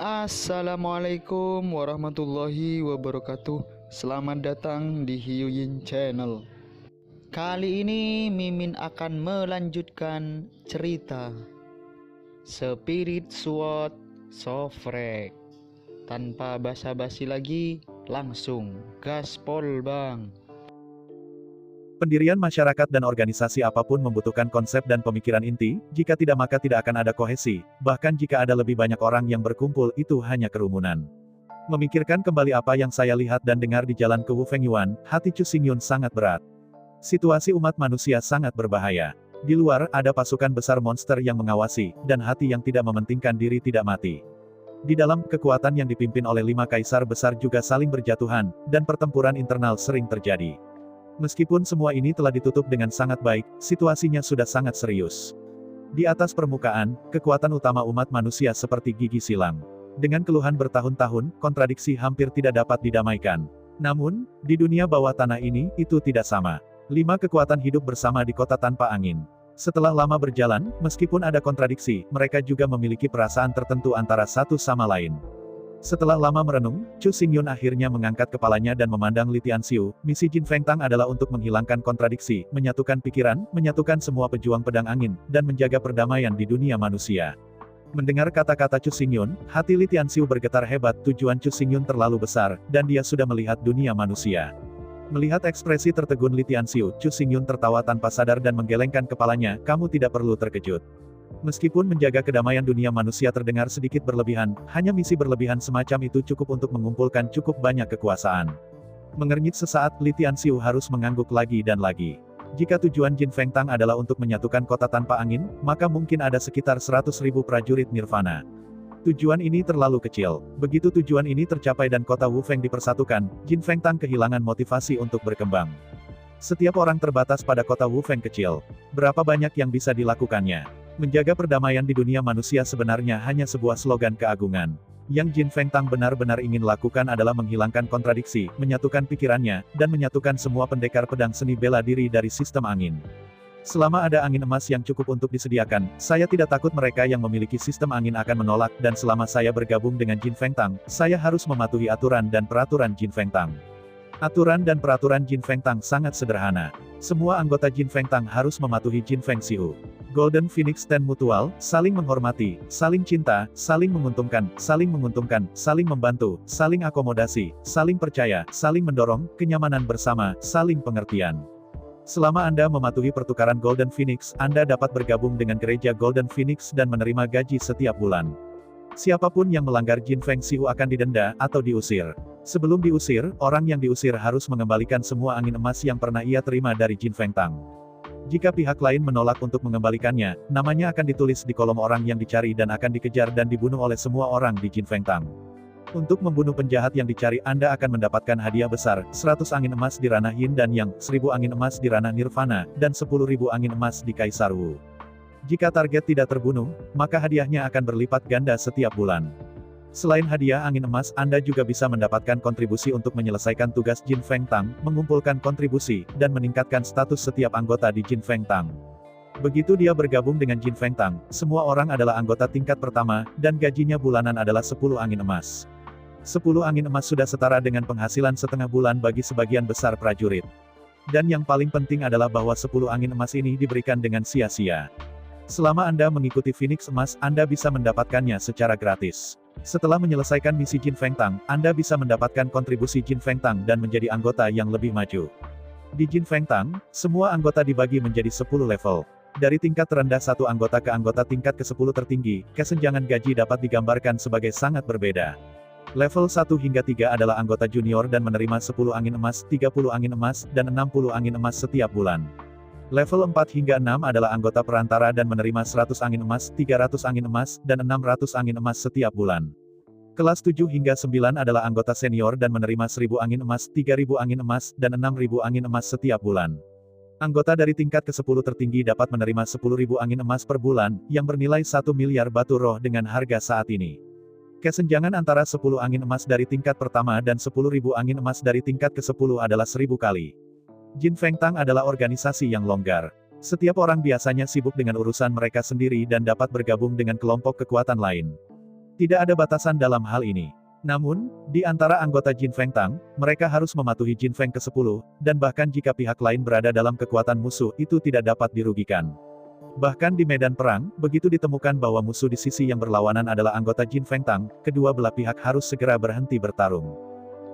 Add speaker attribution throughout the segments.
Speaker 1: Assalamualaikum warahmatullahi wabarakatuh. Selamat datang di Hiu Yin Channel. Kali ini Mimin akan melanjutkan cerita Spirit Sword Sofrek. Tanpa basa-basi lagi, langsung gaspol bang.
Speaker 2: Pendirian masyarakat dan organisasi apapun membutuhkan konsep dan pemikiran inti, jika tidak maka tidak akan ada kohesi, bahkan jika ada lebih banyak orang yang berkumpul itu hanya kerumunan. Memikirkan kembali apa yang saya lihat dan dengar di jalan ke Wu Fengyuan, hati Chu Xingyun sangat berat. Situasi umat manusia sangat berbahaya. Di luar, ada pasukan besar monster yang mengawasi, dan hati yang tidak mementingkan diri tidak mati. Di dalam, kekuatan yang dipimpin oleh 5 kaisar besar juga saling berjatuhan, dan pertempuran internal sering terjadi. Meskipun semua ini telah ditutup dengan sangat baik, situasinya sudah sangat serius. Di atas permukaan, kekuatan utama umat manusia seperti gigi silang. Dengan keluhan bertahun-tahun, kontradiksi hampir tidak dapat didamaikan. Namun, di dunia bawah tanah ini, itu tidak sama. 5 kekuatan hidup bersama di kota tanpa angin. Setelah lama berjalan, meskipun ada kontradiksi, mereka juga memiliki perasaan tertentu antara satu sama lain. Setelah lama merenung, Chu Xingyun akhirnya mengangkat kepalanya dan memandang Li Tianxiu. Misi Jin Fengtang adalah untuk menghilangkan kontradiksi, menyatukan pikiran, menyatukan semua pejuang pedang angin, dan menjaga perdamaian di dunia manusia. Mendengar kata-kata Chu Xingyun, hati Li Tianxiu bergetar hebat. Tujuan Chu Xingyun terlalu besar, dan dia sudah melihat dunia manusia. Melihat ekspresi tertegun Li Tianxiu, Chu Xingyun tertawa tanpa sadar dan menggelengkan kepalanya. Kamu tidak perlu terkejut. Meskipun menjaga kedamaian dunia manusia terdengar sedikit berlebihan, hanya misi berlebihan semacam itu cukup untuk mengumpulkan cukup banyak kekuasaan. Mengernyit sesaat, Li Tianxiu harus mengangguk lagi dan lagi. Jika tujuan Jin Fengtang adalah untuk menyatukan kota tanpa angin, maka mungkin ada sekitar 100.000 prajurit nirvana. Tujuan ini terlalu kecil. Begitu tujuan ini tercapai dan kota Wu Feng dipersatukan, Jin Fengtang kehilangan motivasi untuk berkembang. Setiap orang terbatas pada kota Wu Feng kecil. Berapa banyak yang bisa dilakukannya? Menjaga perdamaian di dunia manusia sebenarnya hanya sebuah slogan keagungan. Yang Jin Fengtang benar-benar ingin lakukan adalah menghilangkan kontradiksi, menyatukan pikirannya, dan menyatukan semua pendekar pedang seni bela diri dari sistem angin. Selama ada angin emas yang cukup untuk disediakan, saya tidak takut mereka yang memiliki sistem angin akan menolak, dan selama saya bergabung dengan Jin Fengtang, saya harus mematuhi aturan dan peraturan Jin Fengtang. Aturan dan peraturan Jin Fengtang sangat sederhana. Semua anggota Jin Fengtang harus mematuhi Jin Feng Xiu. Golden Phoenix Ten Mutual, saling menghormati, saling cinta, saling menguntungkan, saling membantu, saling akomodasi, saling percaya, saling mendorong, kenyamanan bersama, saling pengertian. Selama Anda mematuhi pertukaran Golden Phoenix, Anda dapat bergabung dengan gereja Golden Phoenix dan menerima gaji setiap bulan. Siapapun yang melanggar Jin Feng Xiu akan didenda, atau diusir. Sebelum diusir, orang yang diusir harus mengembalikan semua angin emas yang pernah ia terima dari Jin Fengtang. Jika pihak lain menolak untuk mengembalikannya, namanya akan ditulis di kolom orang yang dicari dan akan dikejar dan dibunuh oleh semua orang di Jin Fengtang. Untuk membunuh penjahat yang dicari Anda akan mendapatkan hadiah besar, 100 angin emas di ranah Yin dan Yang, 1000 angin emas di ranah Nirvana, dan 10.000 angin emas di Kaisar Wu. Jika target tidak terbunuh, maka hadiahnya akan berlipat ganda setiap bulan. Selain hadiah angin emas, Anda juga bisa mendapatkan kontribusi untuk menyelesaikan tugas Jin Fengtang, mengumpulkan kontribusi, dan meningkatkan status setiap anggota di Jin Fengtang. Begitu dia bergabung dengan Jin Fengtang, semua orang adalah anggota tingkat pertama, dan gajinya bulanan adalah 10 angin emas. 10 angin emas sudah setara dengan penghasilan setengah bulan bagi sebagian besar prajurit. Dan yang paling penting adalah bahwa 10 angin emas ini diberikan dengan sia-sia. Selama Anda mengikuti Phoenix Emas, Anda bisa mendapatkannya secara gratis. Setelah menyelesaikan misi Jin Fengtang, Anda bisa mendapatkan kontribusi Jin Fengtang dan menjadi anggota yang lebih maju. Di Jin Fengtang, semua anggota dibagi menjadi 10 level. Dari tingkat terendah satu anggota ke anggota tingkat ke-10 tertinggi, kesenjangan gaji dapat digambarkan sebagai sangat berbeda. Level 1 hingga 3 adalah anggota junior dan menerima 10 angin emas, 30 angin emas, dan 60 angin emas setiap bulan. Level 4 hingga 6 adalah anggota perantara dan menerima 100 angin emas, 300 angin emas, dan 600 angin emas setiap bulan. Kelas 7 hingga 9 adalah anggota senior dan menerima 1000 angin emas, 3000 angin emas, dan 6000 angin emas setiap bulan. Anggota dari tingkat ke-10 tertinggi dapat menerima 10.000 angin emas per bulan, yang bernilai 1 miliar batu roh dengan harga saat ini. Kesenjangan antara 10 angin emas dari tingkat pertama dan 10.000 angin emas dari tingkat ke-10 adalah 1000 kali. Jin Fengtang adalah organisasi yang longgar. Setiap orang biasanya sibuk dengan urusan mereka sendiri dan dapat bergabung dengan kelompok kekuatan lain. Tidak ada batasan dalam hal ini. Namun, di antara anggota Jin Feng Tang, mereka harus mematuhi Jin Feng ke-10, dan bahkan jika pihak lain berada dalam kekuatan musuh itu tidak dapat dirugikan. Bahkan di medan perang, begitu ditemukan bahwa musuh di sisi yang berlawanan adalah anggota Jin Feng Tang, kedua belah pihak harus segera berhenti bertarung.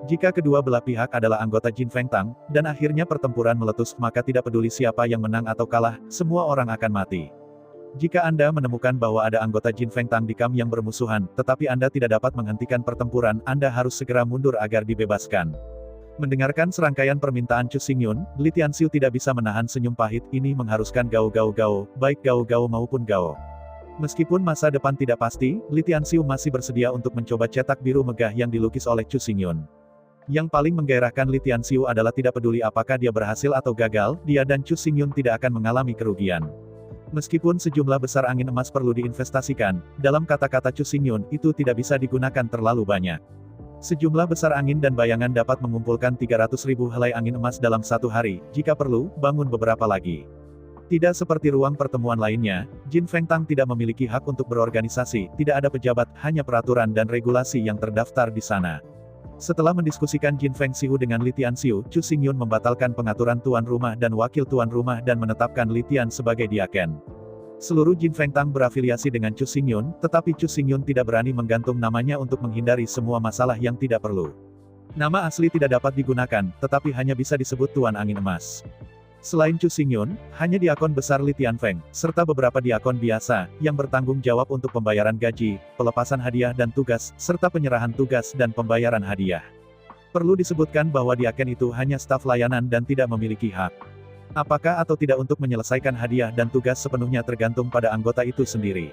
Speaker 2: Jika kedua belah pihak adalah anggota Jin Feng Tang, dan akhirnya pertempuran meletus, maka tidak peduli siapa yang menang atau kalah, semua orang akan mati. Jika Anda menemukan bahwa ada anggota Jin Feng Tang di kamp yang bermusuhan, tetapi Anda tidak dapat menghentikan pertempuran, Anda harus segera mundur agar dibebaskan. Mendengarkan serangkaian permintaan Chu Xingyun, Li Tianxiu tidak bisa menahan senyum pahit. Ini mengharuskan Gao, baik Gao maupun Gao. Meskipun masa depan tidak pasti, Li Tianxiu masih bersedia untuk mencoba cetak biru megah yang dilukis oleh Chu Xingyun. Yang paling menggairahkan Li Tianxiu adalah tidak peduli apakah dia berhasil atau gagal, dia dan Chu Xingyun tidak akan mengalami kerugian. Meskipun sejumlah besar angin emas perlu diinvestasikan, dalam kata-kata Chu Xingyun, itu tidak bisa digunakan terlalu banyak. Sejumlah besar angin dan bayangan dapat mengumpulkan 300.000 helai angin emas dalam satu hari, jika perlu, bangun beberapa lagi. Tidak seperti ruang pertemuan lainnya, Jin Feng Tang tidak memiliki hak untuk berorganisasi, tidak ada pejabat, hanya peraturan dan regulasi yang terdaftar di sana. Setelah mendiskusikan Jin Feng Xiu dengan Li Tianxiu, Chu Xingyun membatalkan pengaturan tuan rumah dan wakil tuan rumah dan menetapkan Li Tian sebagai diaken. Seluruh Jin Feng Tang berafiliasi dengan Chu Xingyun, tetapi Chu Xingyun tidak berani menggantung namanya untuk menghindari semua masalah yang tidak perlu. Nama asli tidak dapat digunakan, tetapi hanya bisa disebut Tuan Angin Emas. Selain Chu Xingyun, hanya diakon besar Li Tianfeng, serta beberapa diakon biasa, yang bertanggung jawab untuk pembayaran gaji, pelepasan hadiah dan tugas, serta penyerahan tugas dan pembayaran hadiah. Perlu disebutkan bahwa diaken itu hanya staf layanan dan tidak memiliki hak. Apakah atau tidak untuk menyelesaikan hadiah dan tugas sepenuhnya tergantung pada anggota itu sendiri.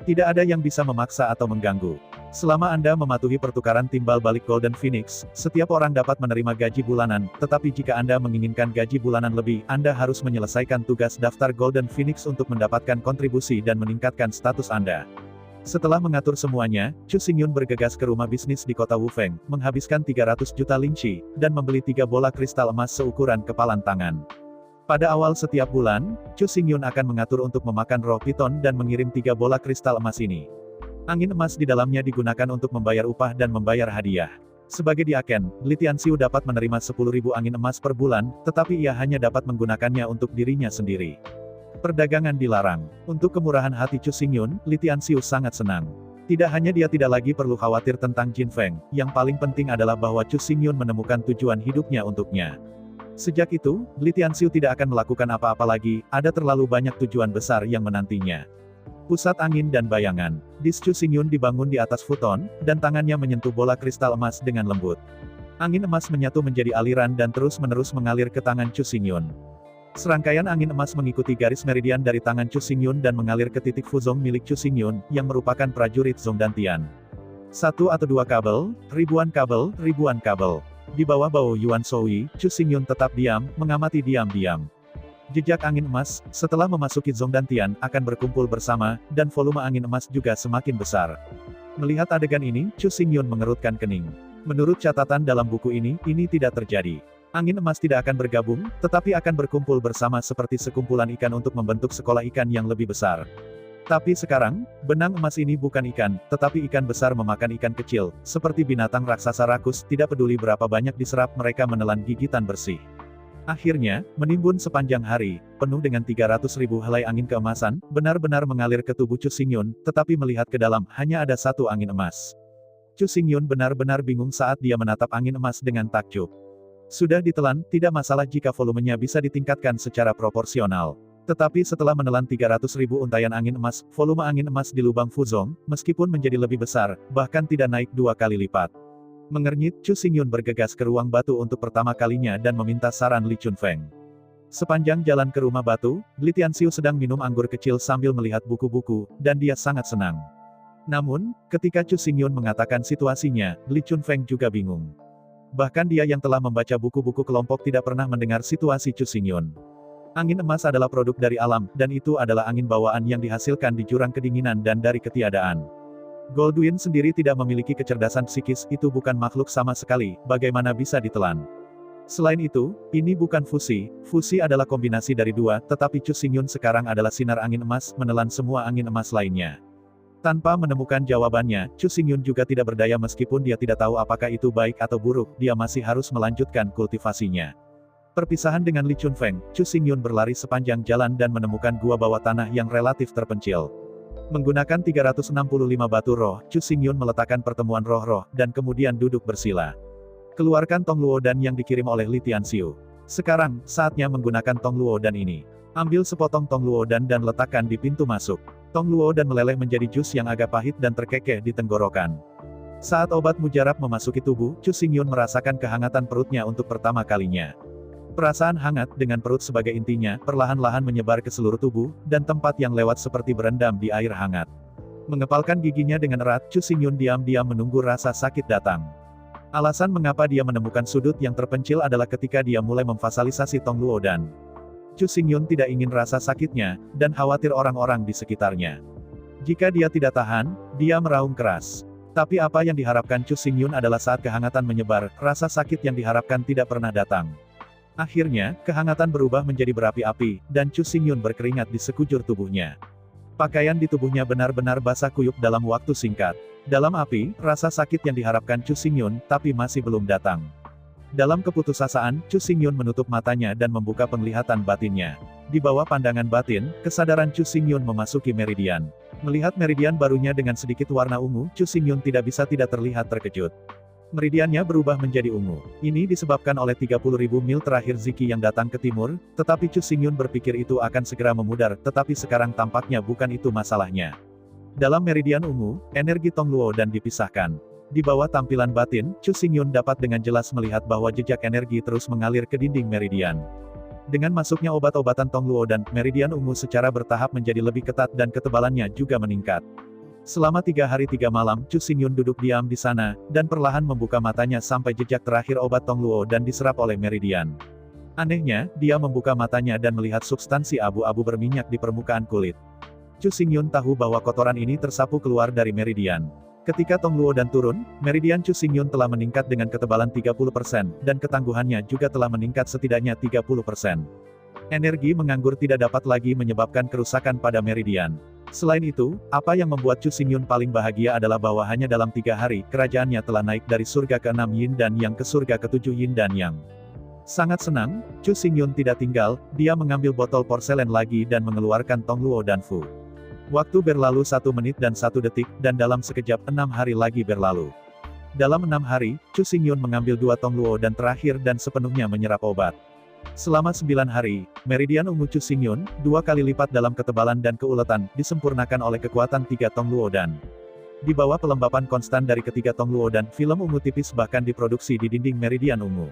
Speaker 2: Tidak ada yang bisa memaksa atau mengganggu. Selama Anda mematuhi pertukaran timbal balik Golden Phoenix, setiap orang dapat menerima gaji bulanan, tetapi jika Anda menginginkan gaji bulanan lebih, Anda harus menyelesaikan tugas daftar Golden Phoenix untuk mendapatkan kontribusi dan meningkatkan status Anda. Setelah mengatur semuanya, Chu Xingyun bergegas ke rumah bisnis di kota Wufeng, menghabiskan 300 juta linci, dan membeli 3 bola kristal emas seukuran kepalan tangan. Pada awal setiap bulan, Chu Xingyun akan mengatur untuk memakan roh piton dan mengirim 3 bola kristal emas ini. Angin emas di dalamnya digunakan untuk membayar upah dan membayar hadiah. Sebagai diaken, Li Tianxiu dapat menerima 10.000 angin emas per bulan, tetapi ia hanya dapat menggunakannya untuk dirinya sendiri. Perdagangan dilarang. Untuk kemurahan hati Chu Xingyun, Li Tianxiu sangat senang. Tidak hanya dia tidak lagi perlu khawatir tentang Jin Feng, yang paling penting adalah bahwa Chu Xingyun menemukan tujuan hidupnya untuknya. Sejak itu, Li Tianxiu tidak akan melakukan apa-apa lagi, ada terlalu banyak tujuan besar yang menantinya. Pusat angin dan bayangan. Dis Chu Xingyun dibangun di atas futon, dan tangannya menyentuh bola kristal emas dengan lembut. Angin emas menyatu menjadi aliran dan terus-menerus mengalir ke tangan Chu Xingyun. Serangkaian angin emas mengikuti garis meridian dari tangan Chu Xingyun dan mengalir ke titik Fuzong milik Chu Xingyun, yang merupakan prajurit Zongdantian. 1 atau 2 kabel, ribuan kabel. Di bawah bau Yuan Soui, Chu Xingyun tetap diam, mengamati diam-diam. Jejak angin emas, setelah memasuki Zongdantian, akan berkumpul bersama, dan volume angin emas juga semakin besar. Melihat adegan ini, Chu Xingyun mengerutkan kening. Menurut catatan dalam buku ini tidak terjadi. Angin emas tidak akan bergabung, tetapi akan berkumpul bersama seperti sekumpulan ikan untuk membentuk sekolah ikan yang lebih besar. Tapi sekarang, benang emas ini bukan ikan, tetapi ikan besar memakan ikan kecil, seperti binatang raksasa rakus, tidak peduli berapa banyak diserap mereka menelan gigitan bersih. Akhirnya, menimbun sepanjang hari, penuh dengan 300.000 helai angin keemasan, benar-benar mengalir ke tubuh Chu Xingyun, tetapi melihat ke dalam, hanya ada 1 angin emas. Chu Xingyun benar-benar bingung saat dia menatap angin emas dengan takjub. Sudah ditelan, tidak masalah jika volumenya bisa ditingkatkan secara proporsional. Tetapi setelah menelan 300.000 untaian angin emas, volume angin emas di lubang Fuzong, meskipun menjadi lebih besar, bahkan tidak naik 2 kali lipat. Mengernyit, Chu Xingyun bergegas ke ruang batu untuk pertama kalinya dan meminta saran Li Chunfeng. Sepanjang jalan ke rumah batu, Li Tianxiu sedang minum anggur kecil sambil melihat buku-buku, dan dia sangat senang. Namun, ketika Chu Xingyun mengatakan situasinya, Li Chunfeng juga bingung. Bahkan dia yang telah membaca buku-buku kelompok tidak pernah mendengar situasi Chu Xingyun. Angin emas adalah produk dari alam, dan itu adalah angin bawaan yang dihasilkan di jurang kedinginan dan dari ketiadaan. Goldwyn sendiri tidak memiliki kecerdasan psikis, itu bukan makhluk sama sekali, bagaimana bisa ditelan. Selain itu, ini bukan fusi adalah kombinasi dari 2, tetapi Chu Xingyun sekarang adalah sinar angin emas, menelan semua angin emas lainnya. Tanpa menemukan jawabannya, Chu Xingyun juga tidak berdaya meskipun dia tidak tahu apakah itu baik atau buruk, dia masih harus melanjutkan kultivasinya. Perpisahan dengan Li Chunfeng, Chu Xingyun berlari sepanjang jalan dan menemukan gua bawah tanah yang relatif terpencil. Menggunakan 365 batu roh, Chu Xingyun meletakkan pertemuan roh-roh, dan kemudian duduk bersila. Keluarkan Tong Luodan yang dikirim oleh Li Tianxiu. Sekarang, saatnya menggunakan Tong Luodan ini. Ambil sepotong Tong Luodan dan letakkan di pintu masuk. Tong Luodan meleleh menjadi jus yang agak pahit dan terkekeh di tenggorokan. Saat obat mujarab memasuki tubuh, Chu Xingyun merasakan kehangatan perutnya untuk pertama kalinya. Perasaan hangat dengan perut sebagai intinya, perlahan-lahan menyebar ke seluruh tubuh, dan tempat yang lewat seperti berendam di air hangat. Mengepalkan giginya dengan erat, Chu Xingyun diam-diam menunggu rasa sakit datang. Alasan mengapa dia menemukan sudut yang terpencil adalah ketika dia mulai memfasilitasi Tong Luodan. Chu Xingyun tidak ingin rasa sakitnya, dan khawatir orang-orang di sekitarnya. Jika dia tidak tahan, dia meraung keras. Tapi apa yang diharapkan Chu Xingyun adalah saat kehangatan menyebar, rasa sakit yang diharapkan tidak pernah datang. Akhirnya, kehangatan berubah menjadi berapi-api, dan Chu Xingyun berkeringat di sekujur tubuhnya. Pakaian di tubuhnya benar-benar basah kuyup dalam waktu singkat. Dalam api, rasa sakit yang diharapkan Chu Xingyun, tapi masih belum datang. Dalam keputusasaan, Chu Xingyun menutup matanya dan membuka penglihatan batinnya. Di bawah pandangan batin, kesadaran Chu Xingyun memasuki meridian. Melihat meridian barunya dengan sedikit warna ungu, Chu Xingyun tidak terlihat terkejut. Meridiannya berubah menjadi ungu. Ini disebabkan oleh 30.000 mil terakhir Ziki yang datang ke timur, tetapi Chu Xingyun berpikir itu akan segera memudar, tetapi sekarang tampaknya bukan itu masalahnya. Dalam meridian ungu, energi Tong Luodan dipisahkan. Di bawah tampilan batin, Chu Xingyun dapat dengan jelas melihat bahwa jejak energi terus mengalir ke dinding meridian. Dengan masuknya obat-obatan Tong Luodan, meridian ungu secara bertahap menjadi lebih ketat dan ketebalannya juga meningkat. Selama 3 hari 3 malam, Chu Xingyun duduk diam di sana, dan perlahan membuka matanya sampai jejak terakhir obat Tong Luodan diserap oleh meridian. Anehnya, dia membuka matanya dan melihat substansi abu-abu berminyak di permukaan kulit. Chu Xingyun tahu bahwa kotoran ini tersapu keluar dari meridian. Ketika Tong Luodan turun, meridian Chu Xingyun telah meningkat dengan ketebalan 30%, dan ketangguhannya juga telah meningkat setidaknya 30%. Energi menganggur tidak dapat lagi menyebabkan kerusakan pada meridian. Selain itu, apa yang membuat Chu Xingyun paling bahagia adalah bahwa hanya dalam 3 hari, kerajaannya telah naik dari surga ke-6 Yin dan Yang ke surga ke-7 Yin dan Yang. Sangat senang, Chu Xingyun tidak tinggal, dia mengambil botol porselen lagi dan mengeluarkan Tong Luodan Fu. Waktu berlalu 1 menit dan 1 detik, dan dalam sekejap 6 hari lagi berlalu. Dalam 6 hari, Chu Xingyun mengambil 2 Tong Luodan terakhir dan sepenuhnya menyerap obat. Selama 9 hari, meridian ungu Chu Xingyun, 2 kali lipat dalam ketebalan dan keuletan, disempurnakan oleh kekuatan 3 Tong Luodan. Di bawah pelembapan konstan dari ketiga Tong Luodan, film ungu tipis bahkan diproduksi di dinding meridian ungu.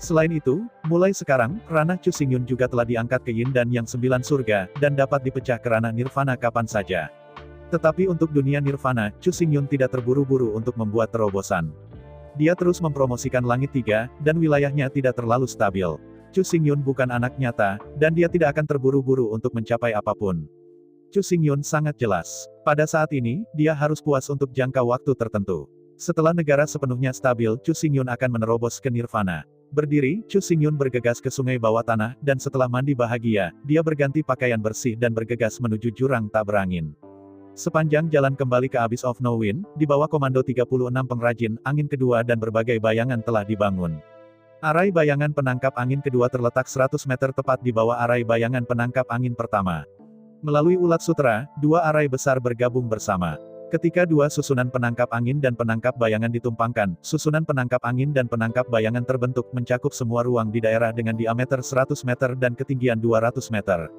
Speaker 2: Selain itu, mulai sekarang, ranah Chu Xingyun juga telah diangkat ke Yin dan Yang 9 surga, dan dapat dipecah ke ranah Nirvana kapan saja. Tetapi untuk dunia Nirvana, Chu Xingyun tidak terburu-buru untuk membuat terobosan. Dia terus mempromosikan Langit 3, dan wilayahnya tidak terlalu stabil. Chu Xingyun bukan anak nyata, dan dia tidak akan terburu-buru untuk mencapai apapun. Chu Xingyun sangat jelas. Pada saat ini, dia harus puas untuk jangka waktu tertentu. Setelah negara sepenuhnya stabil, Chu Xingyun akan menerobos ke Nirvana. Berdiri, Chu Xingyun bergegas ke sungai bawah tanah, dan setelah mandi bahagia, dia berganti pakaian bersih dan bergegas menuju jurang tak berangin. Sepanjang jalan kembali ke Abyss of No Wind, di bawah komando 36 pengrajin, angin kedua dan berbagai bayangan telah dibangun. Arai bayangan penangkap angin kedua terletak 100 meter tepat di bawah arai bayangan penangkap angin pertama. Melalui ulat sutra, 2 arai besar bergabung bersama. Ketika 2 susunan penangkap angin dan penangkap bayangan ditumpangkan, susunan penangkap angin dan penangkap bayangan terbentuk mencakup semua ruang di daerah dengan diameter 100 meter dan ketinggian 200 meter.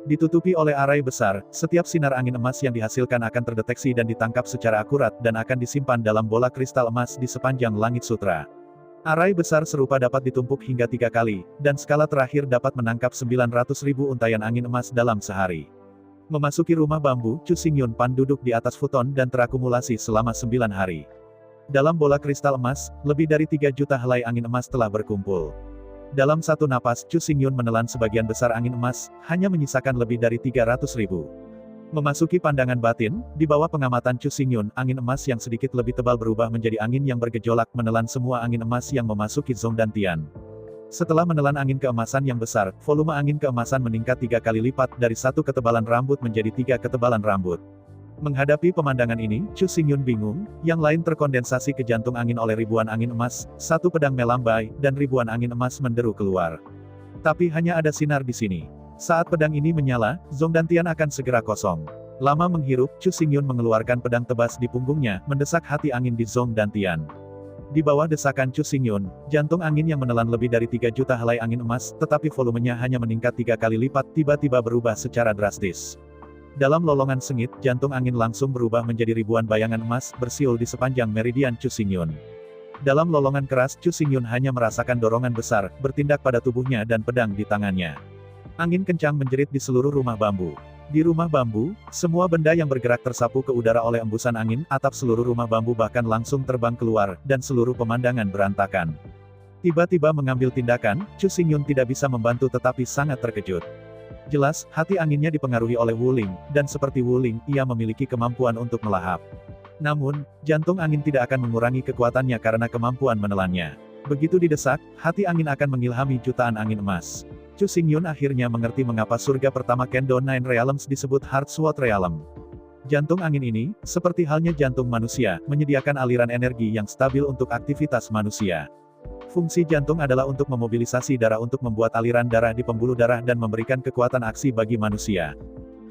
Speaker 2: Ditutupi oleh arai besar, setiap sinar angin emas yang dihasilkan akan terdeteksi dan ditangkap secara akurat dan akan disimpan dalam bola kristal emas di sepanjang langit sutra. Arai besar serupa dapat ditumpuk hingga 3 kali, dan skala terakhir dapat menangkap 900.000 untaian angin emas dalam sehari. Memasuki rumah bambu, Chu Xingyun Pan duduk di atas futon dan terakumulasi selama 9 hari. Dalam bola kristal emas, lebih dari 3 juta helai angin emas telah berkumpul. Dalam satu napas, Chu Xingyun menelan sebagian besar angin emas, hanya menyisakan lebih dari 300.000. Memasuki pandangan batin, di bawah pengamatan Chu Xingyun, angin emas yang sedikit lebih tebal berubah menjadi angin yang bergejolak menelan semua angin emas yang memasuki Zong dan Tian. Setelah menelan angin keemasan yang besar, volume angin keemasan meningkat 3 kali lipat dari 1 ketebalan rambut menjadi 3 ketebalan rambut. Menghadapi pemandangan ini, Chu Xingyun bingung, yang lain terkondensasi ke jantung angin oleh ribuan angin emas, satu pedang melambai, dan ribuan angin emas menderu keluar. Tapi hanya ada sinar di sini. Saat pedang ini menyala, Zhong Dantian akan segera kosong. Lama menghirup, Chu Xingyun mengeluarkan pedang tebas di punggungnya, mendesak hati angin di Zhong Dantian. Di bawah desakan Chu Xingyun, jantung angin yang menelan lebih dari 3 juta helai angin emas, tetapi volumenya hanya meningkat 3 kali lipat, tiba-tiba berubah secara drastis. Dalam lolongan sengit, jantung angin langsung berubah menjadi ribuan bayangan emas, bersiul di sepanjang meridian Chu Xingyun. Dalam lolongan keras, Chu Xingyun hanya merasakan dorongan besar, bertindak pada tubuhnya dan pedang di tangannya. Angin kencang menjerit di seluruh rumah bambu. Di rumah bambu, semua benda yang bergerak tersapu ke udara oleh embusan angin, atap seluruh rumah bambu bahkan langsung terbang keluar, dan seluruh pemandangan berantakan. Tiba-tiba mengambil tindakan, Chu Xingyun tidak bisa membantu tetapi sangat terkejut. Jelas, hati anginnya dipengaruhi oleh Wuling, dan seperti Wuling, ia memiliki kemampuan untuk melahap. Namun, jantung angin tidak akan mengurangi kekuatannya karena kemampuan menelannya. Begitu didesak, hati angin akan mengilhami jutaan angin emas. Chu Xingyun akhirnya mengerti mengapa surga pertama Kendo Nine Realms disebut Heart Sword Realm. Jantung angin ini, seperti halnya jantung manusia, menyediakan aliran energi yang stabil untuk aktivitas manusia. Fungsi jantung adalah untuk memobilisasi darah untuk membuat aliran darah di pembuluh darah dan memberikan kekuatan aksi bagi manusia.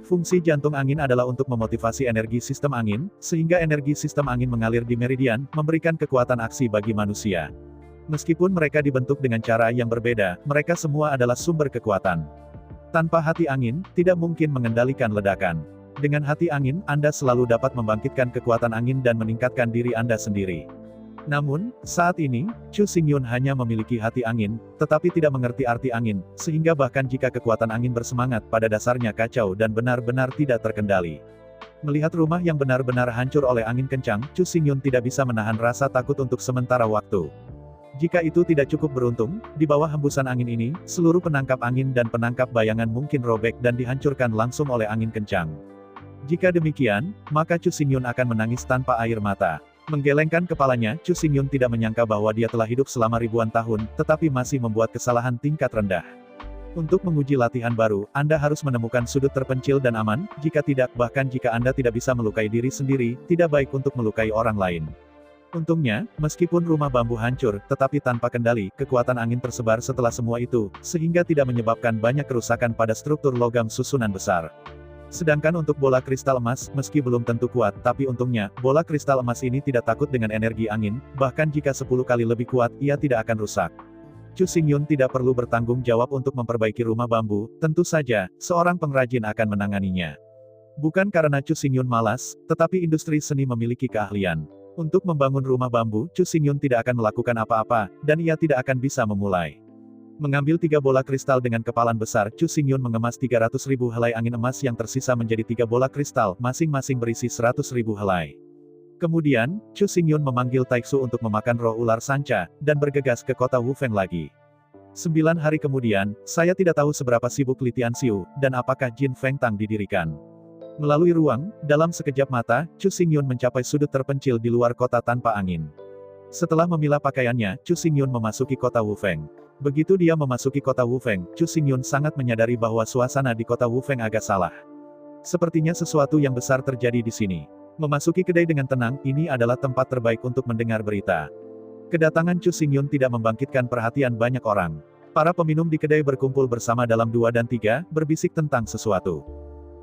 Speaker 2: Fungsi jantung angin adalah untuk memotivasi energi sistem angin, sehingga energi sistem angin mengalir di meridian, memberikan kekuatan aksi bagi manusia. Meskipun mereka dibentuk dengan cara yang berbeda, mereka semua adalah sumber kekuatan. Tanpa hati angin, tidak mungkin mengendalikan ledakan. Dengan hati angin, Anda selalu dapat membangkitkan kekuatan angin dan meningkatkan diri Anda sendiri. Namun, saat ini, Chu Xingyun hanya memiliki hati angin, tetapi tidak mengerti arti angin, sehingga bahkan jika kekuatan angin bersemangat, pada dasarnya kacau dan benar-benar tidak terkendali. Melihat rumah yang benar-benar hancur oleh angin kencang, Chu Xingyun tidak bisa menahan rasa takut untuk sementara waktu. Jika itu tidak cukup beruntung, di bawah hembusan angin ini, seluruh penangkap angin dan penangkap bayangan mungkin robek dan dihancurkan langsung oleh angin kencang. Jika demikian, maka Chu Xingyun akan menangis tanpa air mata. Menggelengkan kepalanya, Chu Xingyun tidak menyangka bahwa dia telah hidup selama ribuan tahun, tetapi masih membuat kesalahan tingkat rendah. Untuk menguji latihan baru, Anda harus menemukan sudut terpencil dan aman, jika tidak, bahkan jika Anda tidak bisa melukai diri sendiri, tidak baik untuk melukai orang lain. Untungnya, meskipun rumah bambu hancur, tetapi tanpa kendali, kekuatan angin tersebar setelah semua itu, sehingga tidak menyebabkan banyak kerusakan pada struktur logam susunan besar. Sedangkan untuk bola kristal emas, meski belum tentu kuat, tapi untungnya, bola kristal emas ini tidak takut dengan energi angin, bahkan jika 10 kali lebih kuat, ia tidak akan rusak. Chu Xingyun tidak perlu bertanggung jawab untuk memperbaiki rumah bambu, tentu saja, seorang pengrajin akan menanganinya. Bukan karena Chu Xingyun malas, tetapi industri seni memiliki keahlian. Untuk membangun rumah bambu, Chu Xingyun tidak akan melakukan apa-apa, dan ia tidak akan bisa memulai. Mengambil 3 bola kristal dengan kepalan besar, Chu Xingyun mengemas 300.000 helai angin emas yang tersisa menjadi 3 bola kristal, masing-masing berisi 100.000 helai. Kemudian, Chu Xingyun memanggil Taixu untuk memakan roh ular sanca, dan bergegas ke kota Wufeng lagi. 9 hari kemudian, saya tidak tahu seberapa sibuk Li Tianxiu, dan apakah Jin Feng Tang didirikan. Melalui ruang, dalam sekejap mata, Chu Xingyun mencapai sudut terpencil di luar kota tanpa angin. Setelah memilah pakaiannya, Chu Xingyun memasuki kota Wufeng. Begitu dia memasuki kota Wufeng, Chu Xingyun sangat menyadari bahwa suasana di kota Wufeng agak salah. Sepertinya sesuatu yang besar terjadi di sini. Memasuki kedai dengan tenang, ini adalah tempat terbaik untuk mendengar berita. Kedatangan Chu Xingyun tidak membangkitkan perhatian banyak orang. Para peminum di kedai berkumpul bersama dalam 2 dan 3, berbisik tentang sesuatu.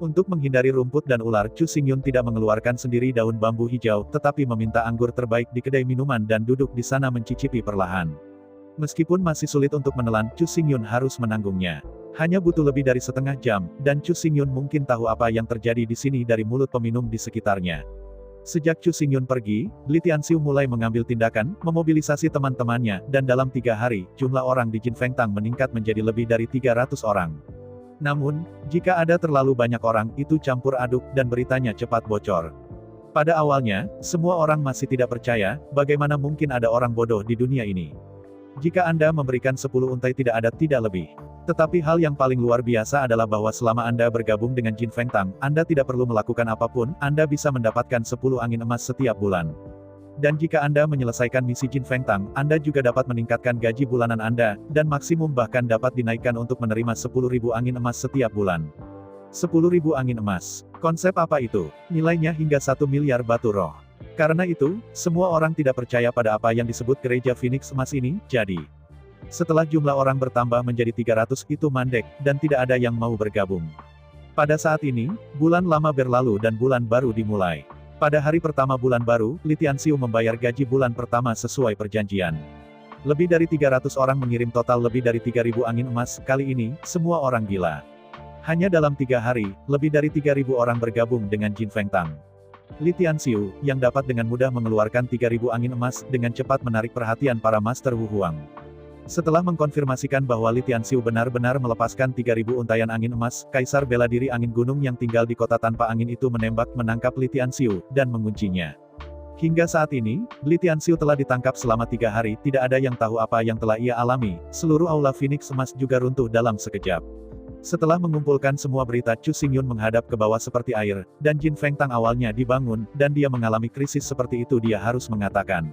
Speaker 2: Untuk menghindari rumput dan ular, Chu Xingyun tidak mengeluarkan sendiri daun bambu hijau, tetapi meminta anggur terbaik di kedai minuman dan duduk di sana mencicipi perlahan. Meskipun masih sulit untuk menelan, Chu Xingyun harus menanggungnya. Hanya butuh lebih dari setengah jam, dan Chu Xingyun mungkin tahu apa yang terjadi di sini dari mulut peminum di sekitarnya. Sejak Chu Xingyun pergi, Li Tianxiu mulai mengambil tindakan, memobilisasi teman-temannya, dan dalam 3 hari, jumlah orang di Jin Feng Tang meningkat menjadi lebih dari 300 orang. Namun, jika ada terlalu banyak orang, itu campur aduk, dan beritanya cepat bocor. Pada awalnya, semua orang masih tidak percaya, bagaimana mungkin ada orang bodoh di dunia ini. Jika Anda memberikan 10 untai tidak ada tidak lebih. Tetapi hal yang paling luar biasa adalah bahwa selama Anda bergabung dengan Jin Feng Tang, Anda tidak perlu melakukan apapun, Anda bisa mendapatkan 10 angin emas setiap bulan. Dan jika Anda menyelesaikan misi Jin Feng Tang, Anda juga dapat meningkatkan gaji bulanan Anda, dan maksimum bahkan dapat dinaikkan untuk menerima 10.000 angin emas setiap bulan. 10.000 angin emas. Konsep apa itu? Nilainya hingga 1 miliar batu roh. Karena itu, semua orang tidak percaya pada apa yang disebut gereja Phoenix emas ini, jadi setelah jumlah orang bertambah menjadi 300 itu mandek, dan tidak ada yang mau bergabung. Pada saat ini, bulan lama berlalu dan bulan baru dimulai. Pada hari pertama bulan baru, Li Tianxiu membayar gaji bulan pertama sesuai perjanjian. Lebih dari 300 orang mengirim total lebih dari 3.000 angin emas, kali ini, semua orang gila. Hanya dalam 3 hari, lebih dari 3.000 orang bergabung dengan Jin Fengtang. Li Tianxiu, yang dapat dengan mudah mengeluarkan 3.000 angin emas, dengan cepat menarik perhatian para Master Wu Huang. Setelah mengkonfirmasikan bahwa Li Tianxiu benar-benar melepaskan 3.000 untaian angin emas, Kaisar bela diri angin gunung yang tinggal di kota tanpa angin itu menangkap Li Tianxiu, dan menguncinya. Hingga saat ini, Li Tianxiu telah ditangkap selama 3 hari, tidak ada yang tahu apa yang telah ia alami, seluruh aula Phoenix emas juga runtuh dalam sekejap. Setelah mengumpulkan semua berita, Chu Xingyun menghadap ke bawah seperti air, dan Jin Fengtang awalnya dibangun, dan dia mengalami krisis seperti itu dia harus mengatakan.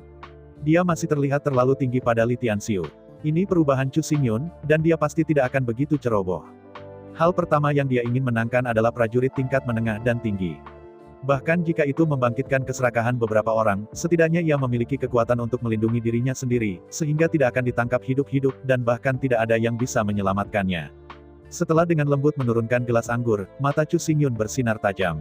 Speaker 2: Dia masih terlihat terlalu tinggi pada Li Tianxiu. Ini perubahan Chu Xingyun, dan dia pasti tidak akan begitu ceroboh. Hal pertama yang dia ingin menangkan adalah prajurit tingkat menengah dan tinggi. Bahkan jika itu membangkitkan keserakahan beberapa orang, setidaknya ia memiliki kekuatan untuk melindungi dirinya sendiri, sehingga tidak akan ditangkap hidup-hidup, dan bahkan tidak ada yang bisa menyelamatkannya. Setelah dengan lembut menurunkan gelas anggur, mata Chu Xingyun bersinar tajam.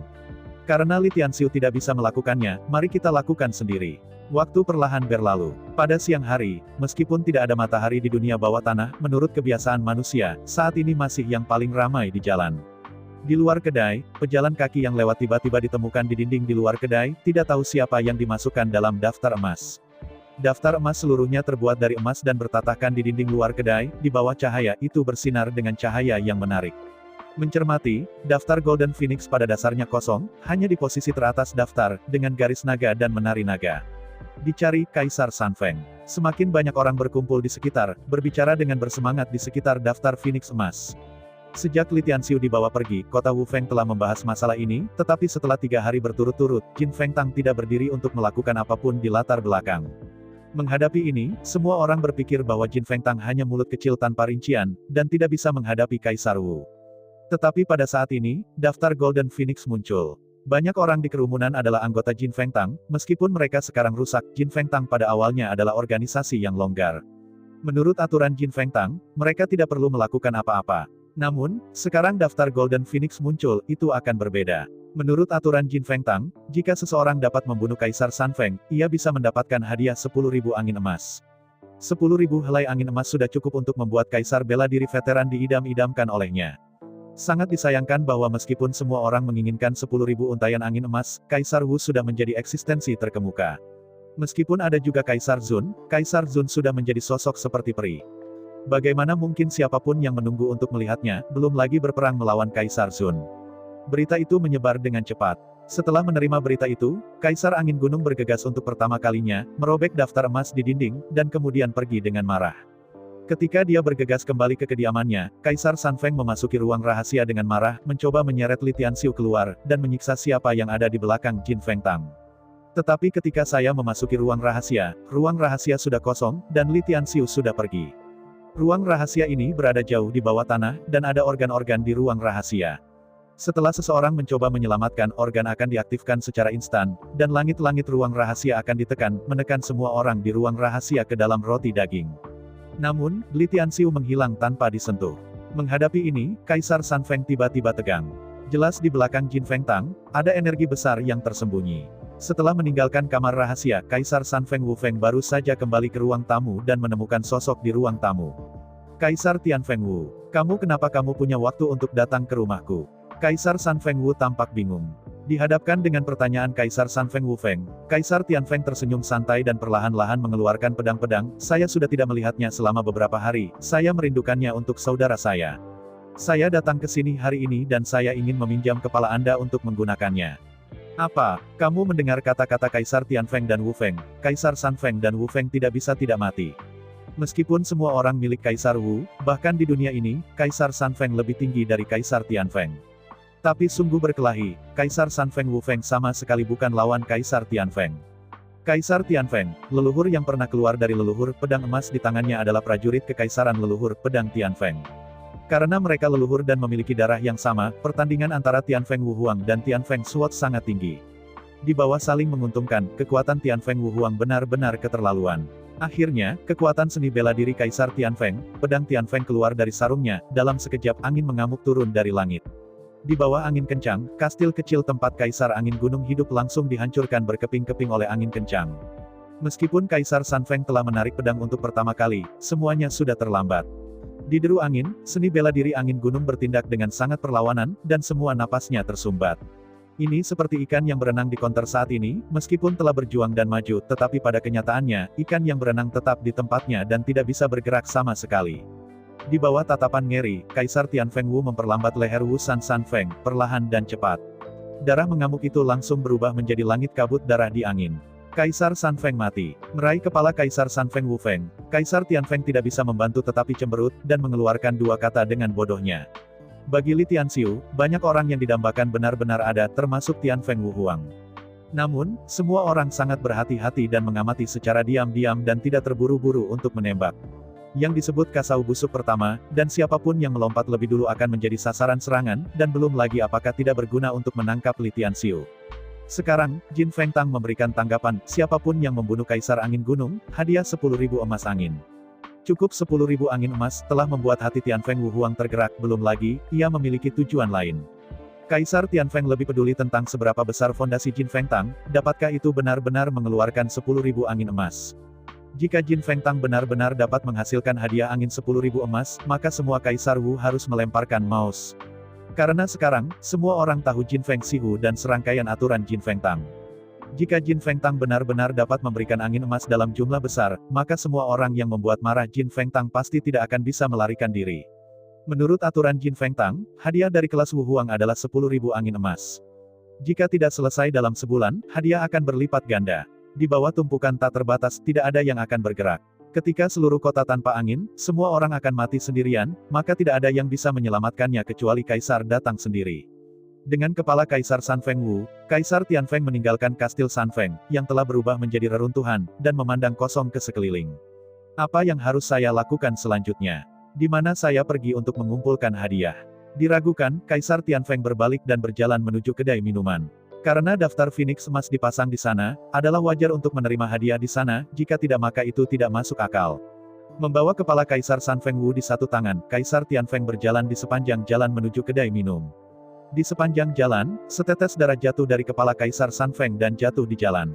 Speaker 2: Karena Li Tianxiu tidak bisa melakukannya, mari kita lakukan sendiri. Waktu perlahan berlalu. Pada siang hari, meskipun tidak ada matahari di dunia bawah tanah, menurut kebiasaan manusia, saat ini masih yang paling ramai di jalan. Di luar kedai, pejalan kaki yang lewat tiba-tiba ditemukan di dinding di luar kedai, tidak tahu siapa yang dimasukkan dalam daftar emas. Daftar emas seluruhnya terbuat dari emas dan bertatahkan di dinding luar kedai, di bawah cahaya itu bersinar dengan cahaya yang menarik. Mencermati, daftar Golden Phoenix pada dasarnya kosong, hanya di posisi teratas daftar, dengan garis naga dan menari naga. Dicari Kaisar Sanfeng. Semakin banyak orang berkumpul di sekitar, berbicara dengan bersemangat di sekitar daftar Phoenix emas. Sejak Li Tianxiu dibawa pergi, kota Wu Feng telah membahas masalah ini, tetapi setelah 3 hari berturut-turut, Jin Fengtang tidak berdiri untuk melakukan apapun di latar belakang. Menghadapi ini, semua orang berpikir bahwa Jin Fengtang hanya mulut kecil tanpa rincian, dan tidak bisa menghadapi Kaisar Wu. Tetapi pada saat ini, daftar Golden Phoenix muncul. Banyak orang di kerumunan adalah anggota Jin Fengtang, meskipun mereka sekarang rusak, Jin Fengtang pada awalnya adalah organisasi yang longgar. Menurut aturan Jin Fengtang, mereka tidak perlu melakukan apa-apa. Namun, sekarang daftar Golden Phoenix muncul, itu akan berbeda. Menurut aturan Jin Fengtang, jika seseorang dapat membunuh Kaisar Sanfeng, ia bisa mendapatkan hadiah 10.000 angin emas. 10.000 helai angin emas sudah cukup untuk membuat Kaisar bela diri veteran diidam-idamkan olehnya. Sangat disayangkan bahwa meskipun semua orang menginginkan 10.000 untaian angin emas, Kaisar Wu sudah menjadi eksistensi terkemuka. Meskipun ada juga Kaisar Zun sudah menjadi sosok seperti peri. Bagaimana mungkin siapapun yang menunggu untuk melihatnya, belum lagi berperang melawan Kaisar Zun. Berita itu menyebar dengan cepat. Setelah menerima berita itu, Kaisar Angin Gunung bergegas untuk pertama kalinya, merobek daftar emas di dinding, dan kemudian pergi dengan marah. Ketika dia bergegas kembali ke kediamannya, Kaisar Sanfeng memasuki ruang rahasia dengan marah, mencoba menyeret Li Tianxiu keluar, dan menyiksa siapa yang ada di belakang Jin Fengtang. Tetapi ketika saya memasuki ruang rahasia sudah kosong, dan Li Tianxiu sudah pergi. Ruang rahasia ini berada jauh di bawah tanah, dan ada organ-organ di ruang rahasia. Setelah seseorang mencoba menyelamatkan, organ akan diaktifkan secara instan, dan langit-langit ruang rahasia akan menekan semua orang di ruang rahasia ke dalam roti daging. Namun, Li Tianxiu menghilang tanpa disentuh. Menghadapi ini, Kaisar Sanfeng tiba-tiba tegang. Jelas di belakang Jin Fengtang, ada energi besar yang tersembunyi. Setelah meninggalkan kamar rahasia, Kaisar Sanfeng Wu Feng baru saja kembali ke ruang tamu dan menemukan sosok di ruang tamu. Kaisar Tianfeng Wu, kenapa kamu punya waktu untuk datang ke rumahku? Kaisar Sanfeng Wu tampak bingung. Dihadapkan dengan pertanyaan Kaisar Sanfeng Wu Feng, Kaisar Tianfeng tersenyum santai dan perlahan-lahan mengeluarkan pedang-pedang. Saya sudah tidak melihatnya selama beberapa hari, saya merindukannya untuk saudara saya. Saya datang ke sini hari ini dan saya ingin meminjam kepala Anda untuk menggunakannya. Apa? Kamu mendengar kata-kata Kaisar Tianfeng dan Wu Feng? Kaisar Sanfeng dan Wu Feng tidak bisa tidak mati. Meskipun semua orang milik Kaisar Wu, bahkan di dunia ini, Kaisar Sanfeng lebih tinggi dari Kaisar Tianfeng. Tapi sungguh berkelahi, Kaisar Sanfeng Wu Feng sama sekali bukan lawan Kaisar Tianfeng. Kaisar Tianfeng, leluhur yang pernah keluar dari leluhur pedang emas di tangannya adalah prajurit kekaisaran leluhur pedang Tianfeng. Karena mereka leluhur dan memiliki darah yang sama, pertandingan antara Tianfeng Wuhuang dan Tianfeng Sword sangat tinggi. Di bawah saling menguntungkan, kekuatan Tianfeng Wuhuang benar-benar keterlaluan. Akhirnya, kekuatan seni bela diri Kaisar Tianfeng, pedang Tianfeng keluar dari sarungnya, dalam sekejap angin mengamuk turun dari langit. Di bawah angin kencang, kastil kecil tempat Kaisar Angin Gunung hidup langsung dihancurkan berkeping-keping oleh angin kencang. Meskipun Kaisar Sanfeng telah menarik pedang untuk pertama kali, semuanya sudah terlambat. Di deru angin, seni bela diri angin gunung bertindak dengan sangat perlawanan, dan semua napasnya tersumbat. Ini seperti ikan yang berenang di konter saat ini, meskipun telah berjuang dan maju, tetapi pada kenyataannya, ikan yang berenang tetap di tempatnya dan tidak bisa bergerak sama sekali. Di bawah tatapan ngeri, Kaisar Tianfeng Wu memperlambat leher Wu Sanfeng, perlahan dan cepat. Darah mengamuk itu langsung berubah menjadi langit kabut darah di angin. Kaisar Sanfeng mati. Meraih kepala Kaisar Sanfeng Wufeng, Kaisar Tianfeng tidak bisa membantu tetapi cemberut, dan mengeluarkan dua kata dengan bodohnya. Bagi Li Tianxiu, banyak orang yang didambakan benar-benar ada, termasuk Tianfeng Wuhuang. Namun, semua orang sangat berhati-hati dan mengamati secara diam-diam dan tidak terburu-buru untuk menembak. Yang disebut kasau busuk pertama, dan siapapun yang melompat lebih dulu akan menjadi sasaran serangan, dan belum lagi apakah tidak berguna untuk menangkap Li Tianxiu. Sekarang, Jin Fengtang memberikan tanggapan, siapapun yang membunuh Kaisar Angin Gunung, hadiah 10.000 emas angin. Cukup 10.000 angin emas, telah membuat hati Tianfeng Wuhuang tergerak, belum lagi, ia memiliki tujuan lain. Kaisar Tianfeng lebih peduli tentang seberapa besar fondasi Jin Fengtang, dapatkah itu benar-benar mengeluarkan 10.000 angin emas. Jika Jin Fengtang benar-benar dapat menghasilkan hadiah angin 10.000 emas, maka semua Kaisar Wu harus melemparkan mouse. Karena sekarang, semua orang tahu Jin Feng Sihu dan serangkaian aturan Jin Fengtang. Jika Jin Fengtang benar-benar dapat memberikan angin emas dalam jumlah besar, maka semua orang yang membuat marah Jin Fengtang pasti tidak akan bisa melarikan diri. Menurut aturan Jin Fengtang, hadiah dari kelas Wuhuang adalah 10.000 angin emas. Jika tidak selesai dalam sebulan, hadiah akan berlipat ganda. Di bawah tumpukan tak terbatas, tidak ada yang akan bergerak. Ketika seluruh kota tanpa angin, semua orang akan mati sendirian, maka tidak ada yang bisa menyelamatkannya kecuali Kaisar datang sendiri. Dengan kepala Kaisar Sanfeng Wu, Kaisar Tianfeng meninggalkan kastil Sanfeng, yang telah berubah menjadi reruntuhan, dan memandang kosong ke sekeliling. Apa yang harus saya lakukan selanjutnya? Di mana saya pergi untuk mengumpulkan hadiah? Diragukan, Kaisar Tianfeng berbalik dan berjalan menuju kedai minuman. Karena daftar Phoenix emas dipasang di sana, adalah wajar untuk menerima hadiah di sana, jika tidak maka itu tidak masuk akal. Membawa kepala Kaisar Sanfeng Wu di satu tangan, Kaisar Tianfeng berjalan di sepanjang jalan menuju kedai minum. Di sepanjang jalan, setetes darah jatuh dari kepala Kaisar Sanfeng dan jatuh di jalan.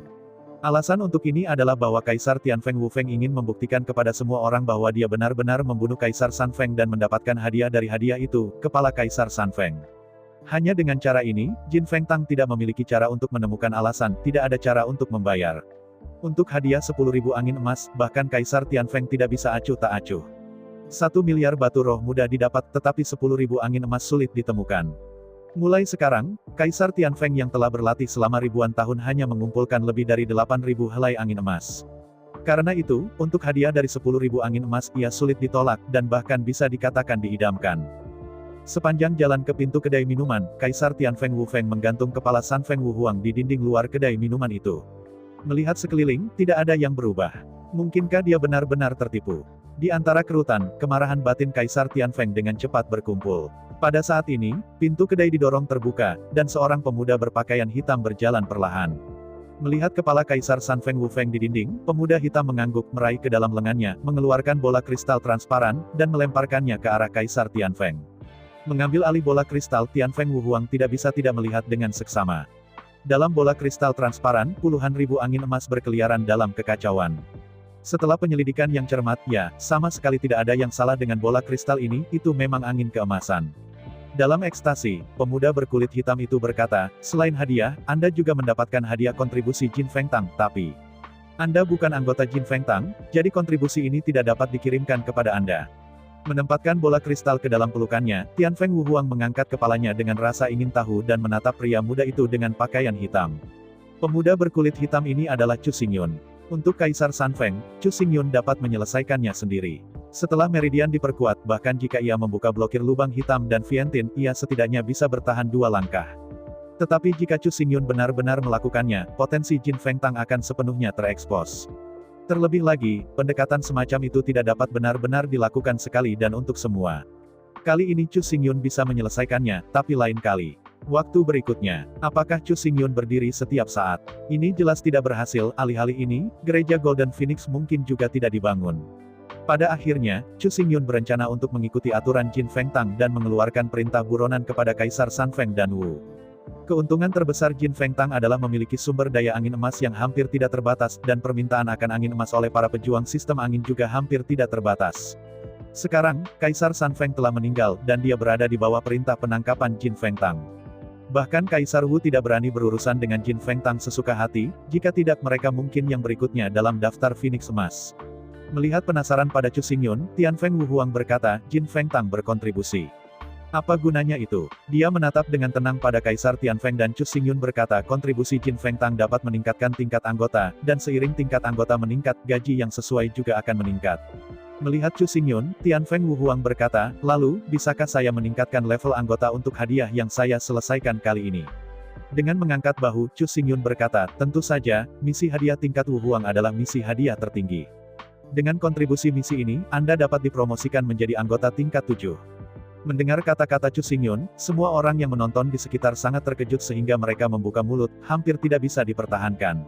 Speaker 2: Alasan untuk ini adalah bahwa Kaisar Tianfeng Wufeng ingin membuktikan kepada semua orang bahwa dia benar-benar membunuh Kaisar Sanfeng dan mendapatkan hadiah dari hadiah itu, kepala Kaisar Sanfeng. Hanya dengan cara ini, Jin Fengtang tidak memiliki cara untuk menemukan alasan, tidak ada cara untuk membayar. Untuk hadiah 10.000 angin emas, bahkan Kaisar Tianfeng tidak bisa acuh tak acuh. 1 miliar batu roh mudah didapat, tetapi 10.000 angin emas sulit ditemukan. Mulai sekarang, Kaisar Tianfeng yang telah berlatih selama ribuan tahun hanya mengumpulkan lebih dari 8.000 helai angin emas. Karena itu, untuk hadiah dari 10.000 angin emas ia sulit ditolak, dan bahkan bisa dikatakan diidamkan. Sepanjang jalan ke pintu kedai minuman, Kaisar Tianfeng Wufeng menggantung kepala Sanfeng Wuhuang di dinding luar kedai minuman itu. Melihat sekeliling, tidak ada yang berubah. Mungkinkah dia benar-benar tertipu? Di antara kerutan, kemarahan batin Kaisar Tianfeng dengan cepat berkumpul. Pada saat ini, pintu kedai didorong terbuka, dan seorang pemuda berpakaian hitam berjalan perlahan. Melihat kepala Kaisar Sanfeng Wufeng di dinding, pemuda hitam mengangguk, meraih ke dalam lengannya, mengeluarkan bola kristal transparan, dan melemparkannya ke arah Kaisar Tianfeng. Mengambil alih bola kristal, Tianfeng Wuhuang tidak bisa tidak melihat dengan seksama. Dalam bola kristal transparan, puluhan ribu angin emas berkeliaran dalam kekacauan. Setelah penyelidikan yang cermat, ya, sama sekali tidak ada yang salah dengan bola kristal ini, itu memang angin keemasan. Dalam ekstasi, pemuda berkulit hitam itu berkata, selain hadiah, Anda juga mendapatkan hadiah kontribusi Jin Fengtang, tapi Anda bukan anggota Jin Fengtang, jadi kontribusi ini tidak dapat dikirimkan kepada Anda. Menempatkan bola kristal ke dalam pelukannya, Tianfeng Wuhuang mengangkat kepalanya dengan rasa ingin tahu dan menatap pria muda itu dengan pakaian hitam. Pemuda berkulit hitam ini adalah Chu Xingyun. Untuk Kaisar Sanfeng, Chu Xingyun dapat menyelesaikannya sendiri. Setelah meridian diperkuat, bahkan jika ia membuka blokir lubang hitam dan Vientin, ia setidaknya bisa bertahan 2 langkah. Tetapi jika Chu Xingyun benar-benar melakukannya, potensi Jin Fengtang akan sepenuhnya terekspos. Terlebih lagi, pendekatan semacam itu tidak dapat benar-benar dilakukan sekali dan untuk semua. Kali ini Chu Xingyun bisa menyelesaikannya, tapi lain kali. Waktu berikutnya, apakah Chu Xingyun berdiri setiap saat? Ini jelas tidak berhasil, alih-alih ini, gereja Golden Phoenix mungkin juga tidak dibangun. Pada akhirnya, Chu Xingyun berencana untuk mengikuti aturan Jin Feng Tang dan mengeluarkan perintah buronan kepada Kaisar San Feng dan Wu. Keuntungan terbesar Jin Feng Tang adalah memiliki sumber daya angin emas yang hampir tidak terbatas, dan permintaan akan angin emas oleh para pejuang sistem angin juga hampir tidak terbatas. Sekarang, Kaisar San Feng telah meninggal, dan dia berada di bawah perintah penangkapan Jin Feng Tang. Bahkan Kaisar Wu tidak berani berurusan dengan Jin Feng Tang sesuka hati, jika tidak mereka mungkin yang berikutnya dalam daftar Phoenix Emas. Melihat penasaran pada Chu Xingyun, Tian Feng Wu Huang berkata, Jin Feng Tang berkontribusi. Apa gunanya itu? Dia menatap dengan tenang pada Kaisar Tian Feng dan Chu Xingyun berkata kontribusi Jin Feng Tang dapat meningkatkan tingkat anggota, dan seiring tingkat anggota meningkat, gaji yang sesuai juga akan meningkat. Melihat Chu Xingyun, Tian Feng Wu Huang berkata, lalu, bisakah saya meningkatkan level anggota untuk hadiah yang saya selesaikan kali ini? Dengan mengangkat bahu, Chu Xingyun berkata, tentu saja, misi hadiah tingkat Wu Huang adalah misi hadiah tertinggi. Dengan kontribusi misi ini, Anda dapat dipromosikan menjadi anggota tingkat 7. Mendengar kata-kata Chu Xingyun, semua orang yang menonton di sekitar sangat terkejut sehingga mereka membuka mulut, hampir tidak bisa dipertahankan.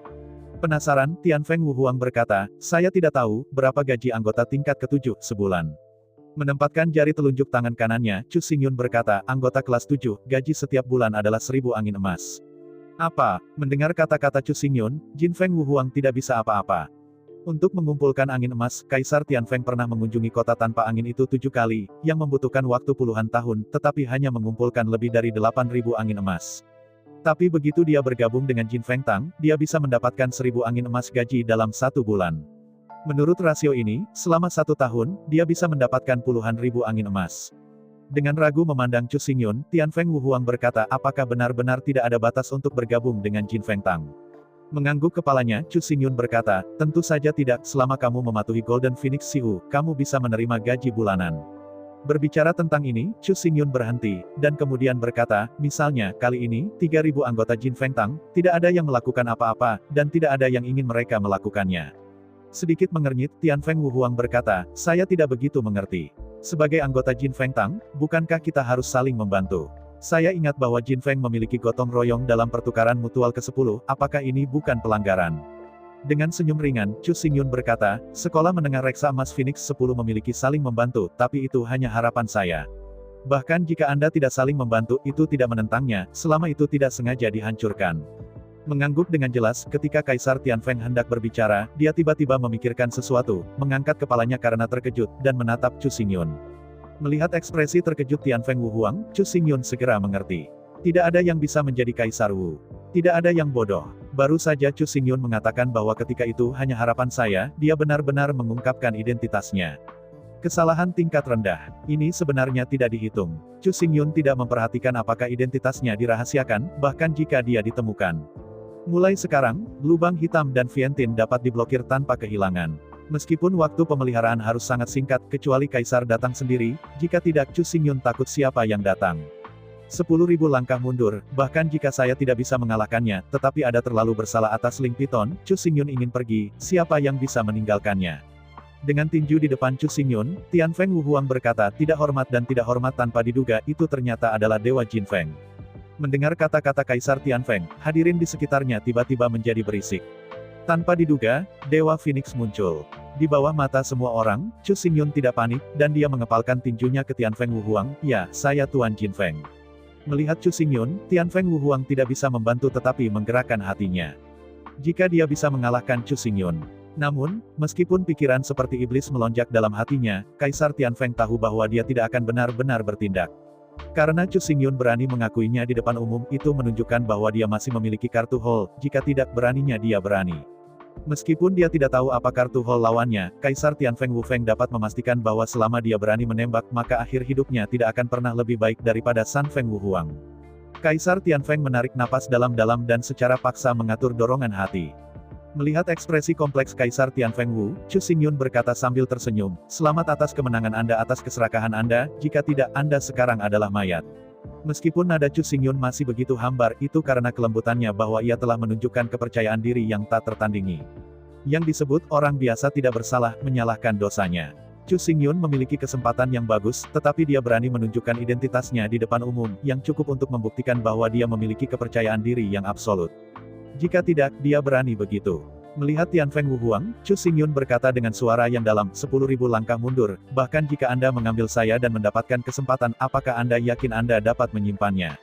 Speaker 2: Penasaran, Tian Feng Wu Huang berkata, saya tidak tahu, berapa gaji anggota tingkat ke-7, sebulan. Menempatkan jari telunjuk tangan kanannya, Chu Xingyun berkata, anggota kelas 7, gaji setiap bulan adalah 1000 angin emas. Apa? Mendengar kata-kata Chu Xingyun, Jin Feng Wu Huang tidak bisa apa-apa. Untuk mengumpulkan angin emas, Kaisar Tian Feng pernah mengunjungi kota tanpa angin itu 7 kali, yang membutuhkan waktu puluhan tahun, tetapi hanya mengumpulkan lebih dari 8.000 angin emas. Tapi begitu dia bergabung dengan Jin Feng Tang, dia bisa mendapatkan 1000 angin emas gaji dalam 1 bulan. Menurut rasio ini, selama 1 tahun, dia bisa mendapatkan puluhan ribu angin emas. Dengan ragu memandang Chu Xingyun, Tian Feng Wu Huang berkata, apakah benar-benar tidak ada batas untuk bergabung dengan Jin Feng Tang? Mengangguk kepalanya, Chu Xingyun berkata, tentu saja tidak, selama kamu mematuhi Golden Phoenix Siu, kamu bisa menerima gaji bulanan. Berbicara tentang ini, Chu Xingyun berhenti, dan kemudian berkata, misalnya, kali ini, 3.000 anggota Jin Feng Tang, tidak ada yang melakukan apa-apa, dan tidak ada yang ingin mereka melakukannya. Sedikit mengernyit, Tian Feng Wu Huang berkata, saya tidak begitu mengerti. Sebagai anggota Jin Feng Tang, bukankah kita harus saling membantu? Saya ingat bahwa Jin Feng memiliki gotong royong dalam pertukaran mutual ke-10, apakah ini bukan pelanggaran? Dengan senyum ringan, Chu Xingyun berkata, Sekolah Menengah Reksa Emas Phoenix 10 memiliki saling membantu, tapi itu hanya harapan saya. Bahkan jika Anda tidak saling membantu, itu tidak menentangnya, selama itu tidak sengaja dihancurkan. Mengangguk dengan jelas, ketika Kaisar Tian Feng hendak berbicara, dia tiba-tiba memikirkan sesuatu, mengangkat kepalanya karena terkejut, dan menatap Chu Xingyun. Melihat ekspresi terkejut Tian Feng Wu Huang, Chu Xingyun segera mengerti. Tidak ada yang bisa menjadi Kaisar Wu. Tidak ada yang bodoh. Baru saja Chu Xingyun mengatakan bahwa ketika itu hanya harapan saya, dia benar-benar mengungkapkan identitasnya. Kesalahan tingkat rendah. Ini sebenarnya tidak dihitung. Chu Xingyun tidak memperhatikan apakah identitasnya dirahasiakan, bahkan jika dia ditemukan. Mulai sekarang, lubang hitam dan Vientiane dapat diblokir tanpa kehilangan. Meskipun waktu pemeliharaan harus sangat singkat, kecuali Kaisar datang sendiri, jika tidak Chu Xingyun takut siapa yang datang. 10.000 langkah mundur, bahkan jika saya tidak bisa mengalahkannya, tetapi ada terlalu bersalah atas Ling Piton, Chu Xingyun ingin pergi, siapa yang bisa meninggalkannya? Dengan tinju di depan Chu Xingyun, Tian Feng Wu Huang berkata, tidak hormat dan tidak hormat tanpa diduga, itu ternyata adalah Dewa Jin Feng. Mendengar kata-kata Kaisar Tian Feng, hadirin di sekitarnya tiba-tiba menjadi berisik. Tanpa diduga, Dewa Phoenix muncul. Di bawah mata semua orang, Chu Xingyun tidak panik, dan dia mengepalkan tinjunya ke Tian Feng Wu Huang, ya, saya Tuan Jin Feng. Melihat Chu Xingyun, Tian Feng Wu Huang tidak bisa membantu tetapi menggerakkan hatinya. Jika dia bisa mengalahkan Chu Xingyun. Namun, meskipun pikiran seperti iblis melonjak dalam hatinya, Kaisar Tian Feng tahu bahwa dia tidak akan benar-benar bertindak. Karena Chu Xingyun berani mengakuinya di depan umum, itu menunjukkan bahwa dia masih memiliki kartu Hall, jika tidak beraninya dia berani. Meskipun dia tidak tahu apa kartu Hall lawannya, Kaisar Tian Feng Wu Feng dapat memastikan bahwa selama dia berani menembak, maka akhir hidupnya tidak akan pernah lebih baik daripada San Feng Wu Huang. Kaisar Tian Feng menarik napas dalam-dalam dan secara paksa mengatur dorongan hati. Melihat ekspresi kompleks Kaisar Tian Feng Wu, Chu Xingyun berkata sambil tersenyum, selamat atas kemenangan Anda atas keserakahan Anda, jika tidak, Anda sekarang adalah mayat. Meskipun nada Chu Xingyun masih begitu hambar, itu karena kelembutannya bahwa ia telah menunjukkan kepercayaan diri yang tak tertandingi. Yang disebut orang biasa tidak bersalah, menyalahkan dosanya. Chu Xingyun memiliki kesempatan yang bagus, tetapi dia berani menunjukkan identitasnya di depan umum, yang cukup untuk membuktikan bahwa dia memiliki kepercayaan diri yang absolut. Jika tidak, dia berani begitu. Melihat Tianfeng Wuhuang, Chu Xingyun berkata dengan suara yang dalam, 10.000 langkah mundur, bahkan jika Anda mengambil saya dan mendapatkan kesempatan, apakah Anda yakin Anda dapat menyimpannya?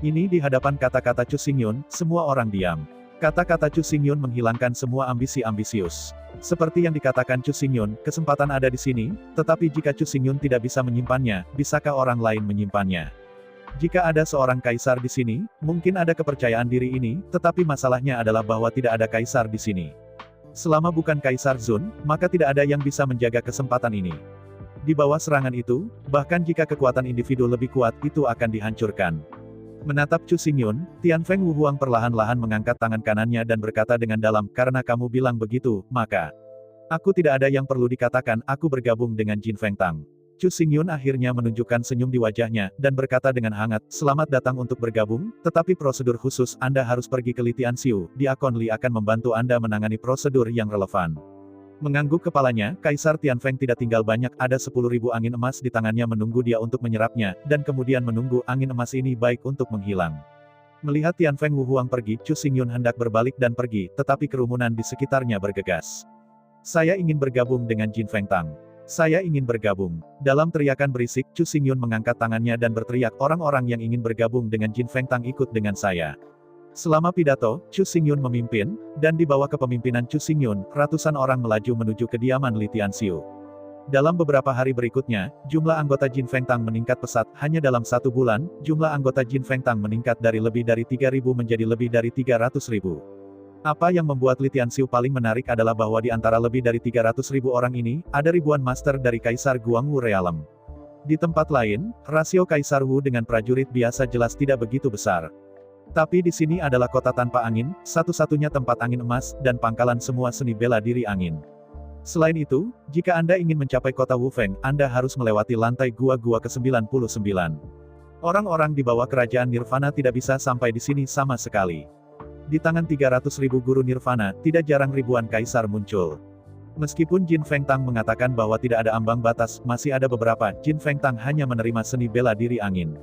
Speaker 2: Ini di hadapan kata-kata Chu Xingyun, semua orang diam. Kata-kata Chu Xingyun menghilangkan semua ambisi ambisius. Seperti yang dikatakan Chu Xingyun, kesempatan ada di sini, tetapi jika Chu Xingyun tidak bisa menyimpannya, bisakah orang lain menyimpannya? Jika ada seorang kaisar di sini, mungkin ada kepercayaan diri ini, tetapi masalahnya adalah bahwa tidak ada kaisar di sini. Selama bukan Kaisar Zun, maka tidak ada yang bisa menjaga kesempatan ini. Di bawah serangan itu, bahkan jika kekuatan individu lebih kuat, itu akan dihancurkan. Menatap Chu Xingyun, Tianfeng Wuhuang perlahan-lahan mengangkat tangan kanannya dan berkata dengan dalam, karena kamu bilang begitu, maka aku tidak ada yang perlu dikatakan, aku bergabung dengan Jin Feng Tang. Chu Xingyun akhirnya menunjukkan senyum di wajahnya, dan berkata dengan hangat, selamat datang untuk bergabung, tetapi prosedur khusus, Anda harus pergi ke Li Tianxiu, Diakon Li akan membantu Anda menangani prosedur yang relevan. Mengangguk kepalanya, Kaisar Tianfeng tidak tinggal banyak, ada 10.000 angin emas di tangannya menunggu dia untuk menyerapnya, dan kemudian menunggu angin emas ini baik untuk menghilang. Melihat Tianfeng Wuhuang pergi, Chu Xingyun hendak berbalik dan pergi, tetapi kerumunan di sekitarnya bergegas. Saya ingin bergabung dengan Jin Feng Tang. Saya ingin bergabung. Dalam teriakan berisik, Chu Xingyun mengangkat tangannya dan berteriak, orang-orang yang ingin bergabung dengan Jin Feng Tang ikut dengan saya. Selama pidato, Chu Xingyun memimpin, dan di bawah kepemimpinan Chu Xingyun, ratusan orang melaju menuju kediaman Li Tianxiu. Dalam beberapa hari berikutnya, jumlah anggota Jin Feng Tang meningkat pesat, hanya dalam 1 bulan, jumlah anggota Jin Feng Tang meningkat dari lebih dari 3.000 menjadi lebih dari 300.000. Apa yang membuat Li Tianxiu paling menarik adalah bahwa di antara lebih dari 300.000 orang ini, ada ribuan master dari Kaisar Guangwu Realem. Di tempat lain, rasio Kaisar Wu dengan prajurit biasa jelas tidak begitu besar. Tapi di sini adalah kota tanpa angin, satu-satunya tempat angin emas, dan pangkalan semua seni bela diri angin. Selain itu, jika Anda ingin mencapai kota Wufeng, Anda harus melewati lantai gua-gua ke-99. Orang-orang di bawah kerajaan Nirvana tidak bisa sampai di sini sama sekali. Di tangan 300.000 guru Nirvana, tidak jarang ribuan kaisar muncul. Meskipun Jin Feng Tang mengatakan bahwa tidak ada ambang batas, masih ada beberapa, Jin Feng Tang hanya menerima seni bela diri angin.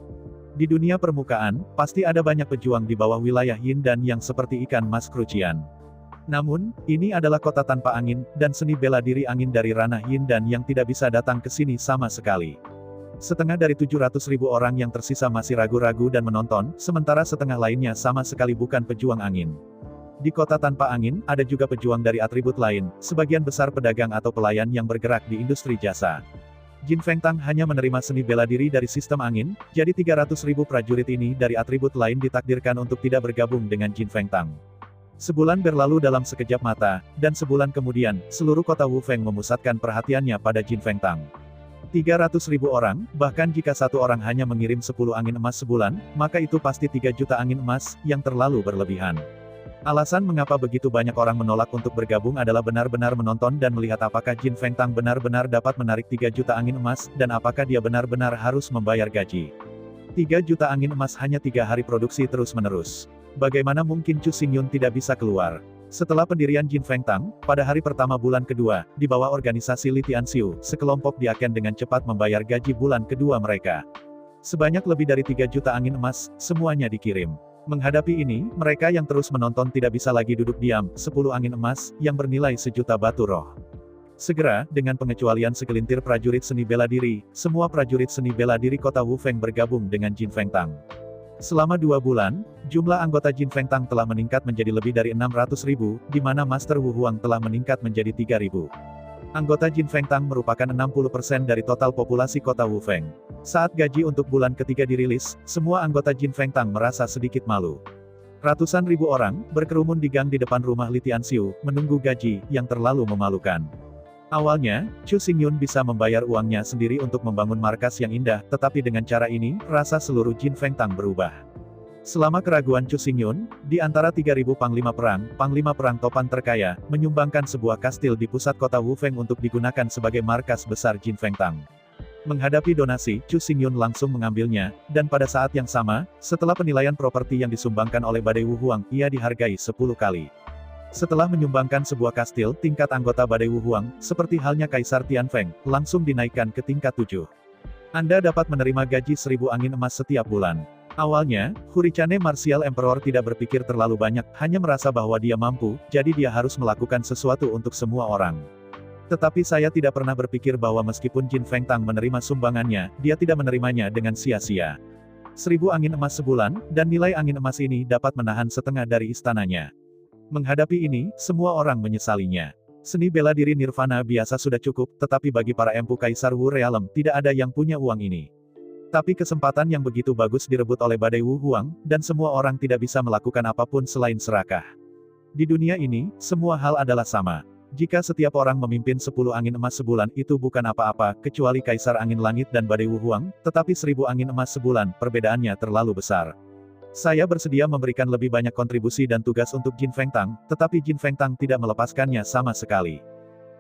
Speaker 2: Di dunia permukaan, pasti ada banyak pejuang di bawah wilayah Yin dan yang seperti ikan mas krucian. Namun, ini adalah kota tanpa angin, dan seni bela diri angin dari ranah Yin dan yang tidak bisa datang ke sini sama sekali. Setengah dari 700.000 orang yang tersisa masih ragu-ragu dan menonton, sementara setengah lainnya sama sekali bukan pejuang angin. Di kota tanpa angin, ada juga pejuang dari atribut lain, sebagian besar pedagang atau pelayan yang bergerak di industri jasa. Jin Feng Tang hanya menerima seni bela diri dari sistem angin, jadi 300.000 prajurit ini dari atribut lain ditakdirkan untuk tidak bergabung dengan Jin Feng Tang. Sebulan berlalu dalam sekejap mata, dan sebulan kemudian, seluruh kota Wufeng memusatkan perhatiannya pada Jin Feng Tang. 300.000 orang, bahkan jika satu orang hanya mengirim 10 angin emas sebulan, maka itu pasti 3 juta angin emas, yang terlalu berlebihan. Alasan mengapa begitu banyak orang menolak untuk bergabung adalah benar-benar menonton dan melihat apakah Jin Feng Tang benar-benar dapat menarik 3 juta angin emas, dan apakah dia benar-benar harus membayar gaji. 3 juta angin emas hanya 3 hari produksi terus-menerus. Bagaimana mungkin Chu Xingyun tidak bisa keluar? Setelah pendirian Jin Feng Tang, pada hari pertama bulan kedua, di bawah organisasi Li Tianxiu, sekelompok diaken dengan cepat membayar gaji bulan kedua mereka. Sebanyak lebih dari 3 juta angin emas, semuanya dikirim. Menghadapi ini, mereka yang terus menonton tidak bisa lagi duduk diam, 10 angin emas, yang bernilai 1 juta batu roh. Segera, dengan pengecualian segelintir prajurit seni bela diri, semua prajurit seni bela diri kota Wufeng bergabung dengan Jin Feng Tang. Selama 2 bulan, jumlah anggota Jin Feng Tang telah meningkat menjadi lebih dari 600.000, di mana Master Wu Huang telah meningkat menjadi 3.000. Anggota Jin Feng Tang merupakan 60% dari total populasi kota Wufeng. Saat gaji untuk bulan ketiga dirilis, semua anggota Jin Feng Tang merasa sedikit malu. Ratusan ribu orang, berkerumun di gang di depan rumah Li Tianxiu, menunggu gaji, yang terlalu memalukan. Awalnya, Chu Xingyun bisa membayar uangnya sendiri untuk membangun markas yang indah, tetapi dengan cara ini, rasa seluruh Jin Feng Tang berubah. Selama keraguan Chu Xingyun, di antara 3.000 panglima perang topan terkaya, menyumbangkan sebuah kastil di pusat kota Wufeng untuk digunakan sebagai markas besar Jin Feng Tang. Menghadapi donasi, Chu Xingyun langsung mengambilnya, dan pada saat yang sama, setelah penilaian properti yang disumbangkan oleh Badai Wu Huang, ia dihargai 10 kali. Setelah menyumbangkan sebuah kastil, tingkat anggota Badai Wu Huang, seperti halnya Kaisar Tianfeng, langsung dinaikkan ke tingkat 7. Anda dapat menerima gaji 1000 angin emas setiap bulan. Awalnya, Huricane Martial Emperor tidak berpikir terlalu banyak, hanya merasa bahwa dia mampu, jadi dia harus melakukan sesuatu untuk semua orang. Tetapi saya tidak pernah berpikir bahwa meskipun Jin Fengtang menerima sumbangannya, dia tidak menerimanya dengan sia-sia. 1000 angin emas sebulan, dan nilai angin emas ini dapat menahan setengah dari istananya. Menghadapi ini, semua orang menyesalinya. Seni bela diri Nirvana biasa sudah cukup, tetapi bagi para empu Kaisar Wu Realm, tidak ada yang punya uang ini. Tapi kesempatan yang begitu bagus direbut oleh Badai Wu Huang, dan semua orang tidak bisa melakukan apapun selain serakah. Di dunia ini, semua hal adalah sama. Jika setiap orang memimpin 10 angin emas sebulan, itu bukan apa-apa, kecuali Kaisar Angin Langit dan Badai Wu Huang, tetapi 1000 angin emas sebulan, perbedaannya terlalu besar. Saya bersedia memberikan lebih banyak kontribusi dan tugas untuk Jin Fengtang, tetapi Jin Fengtang tidak melepaskannya sama sekali.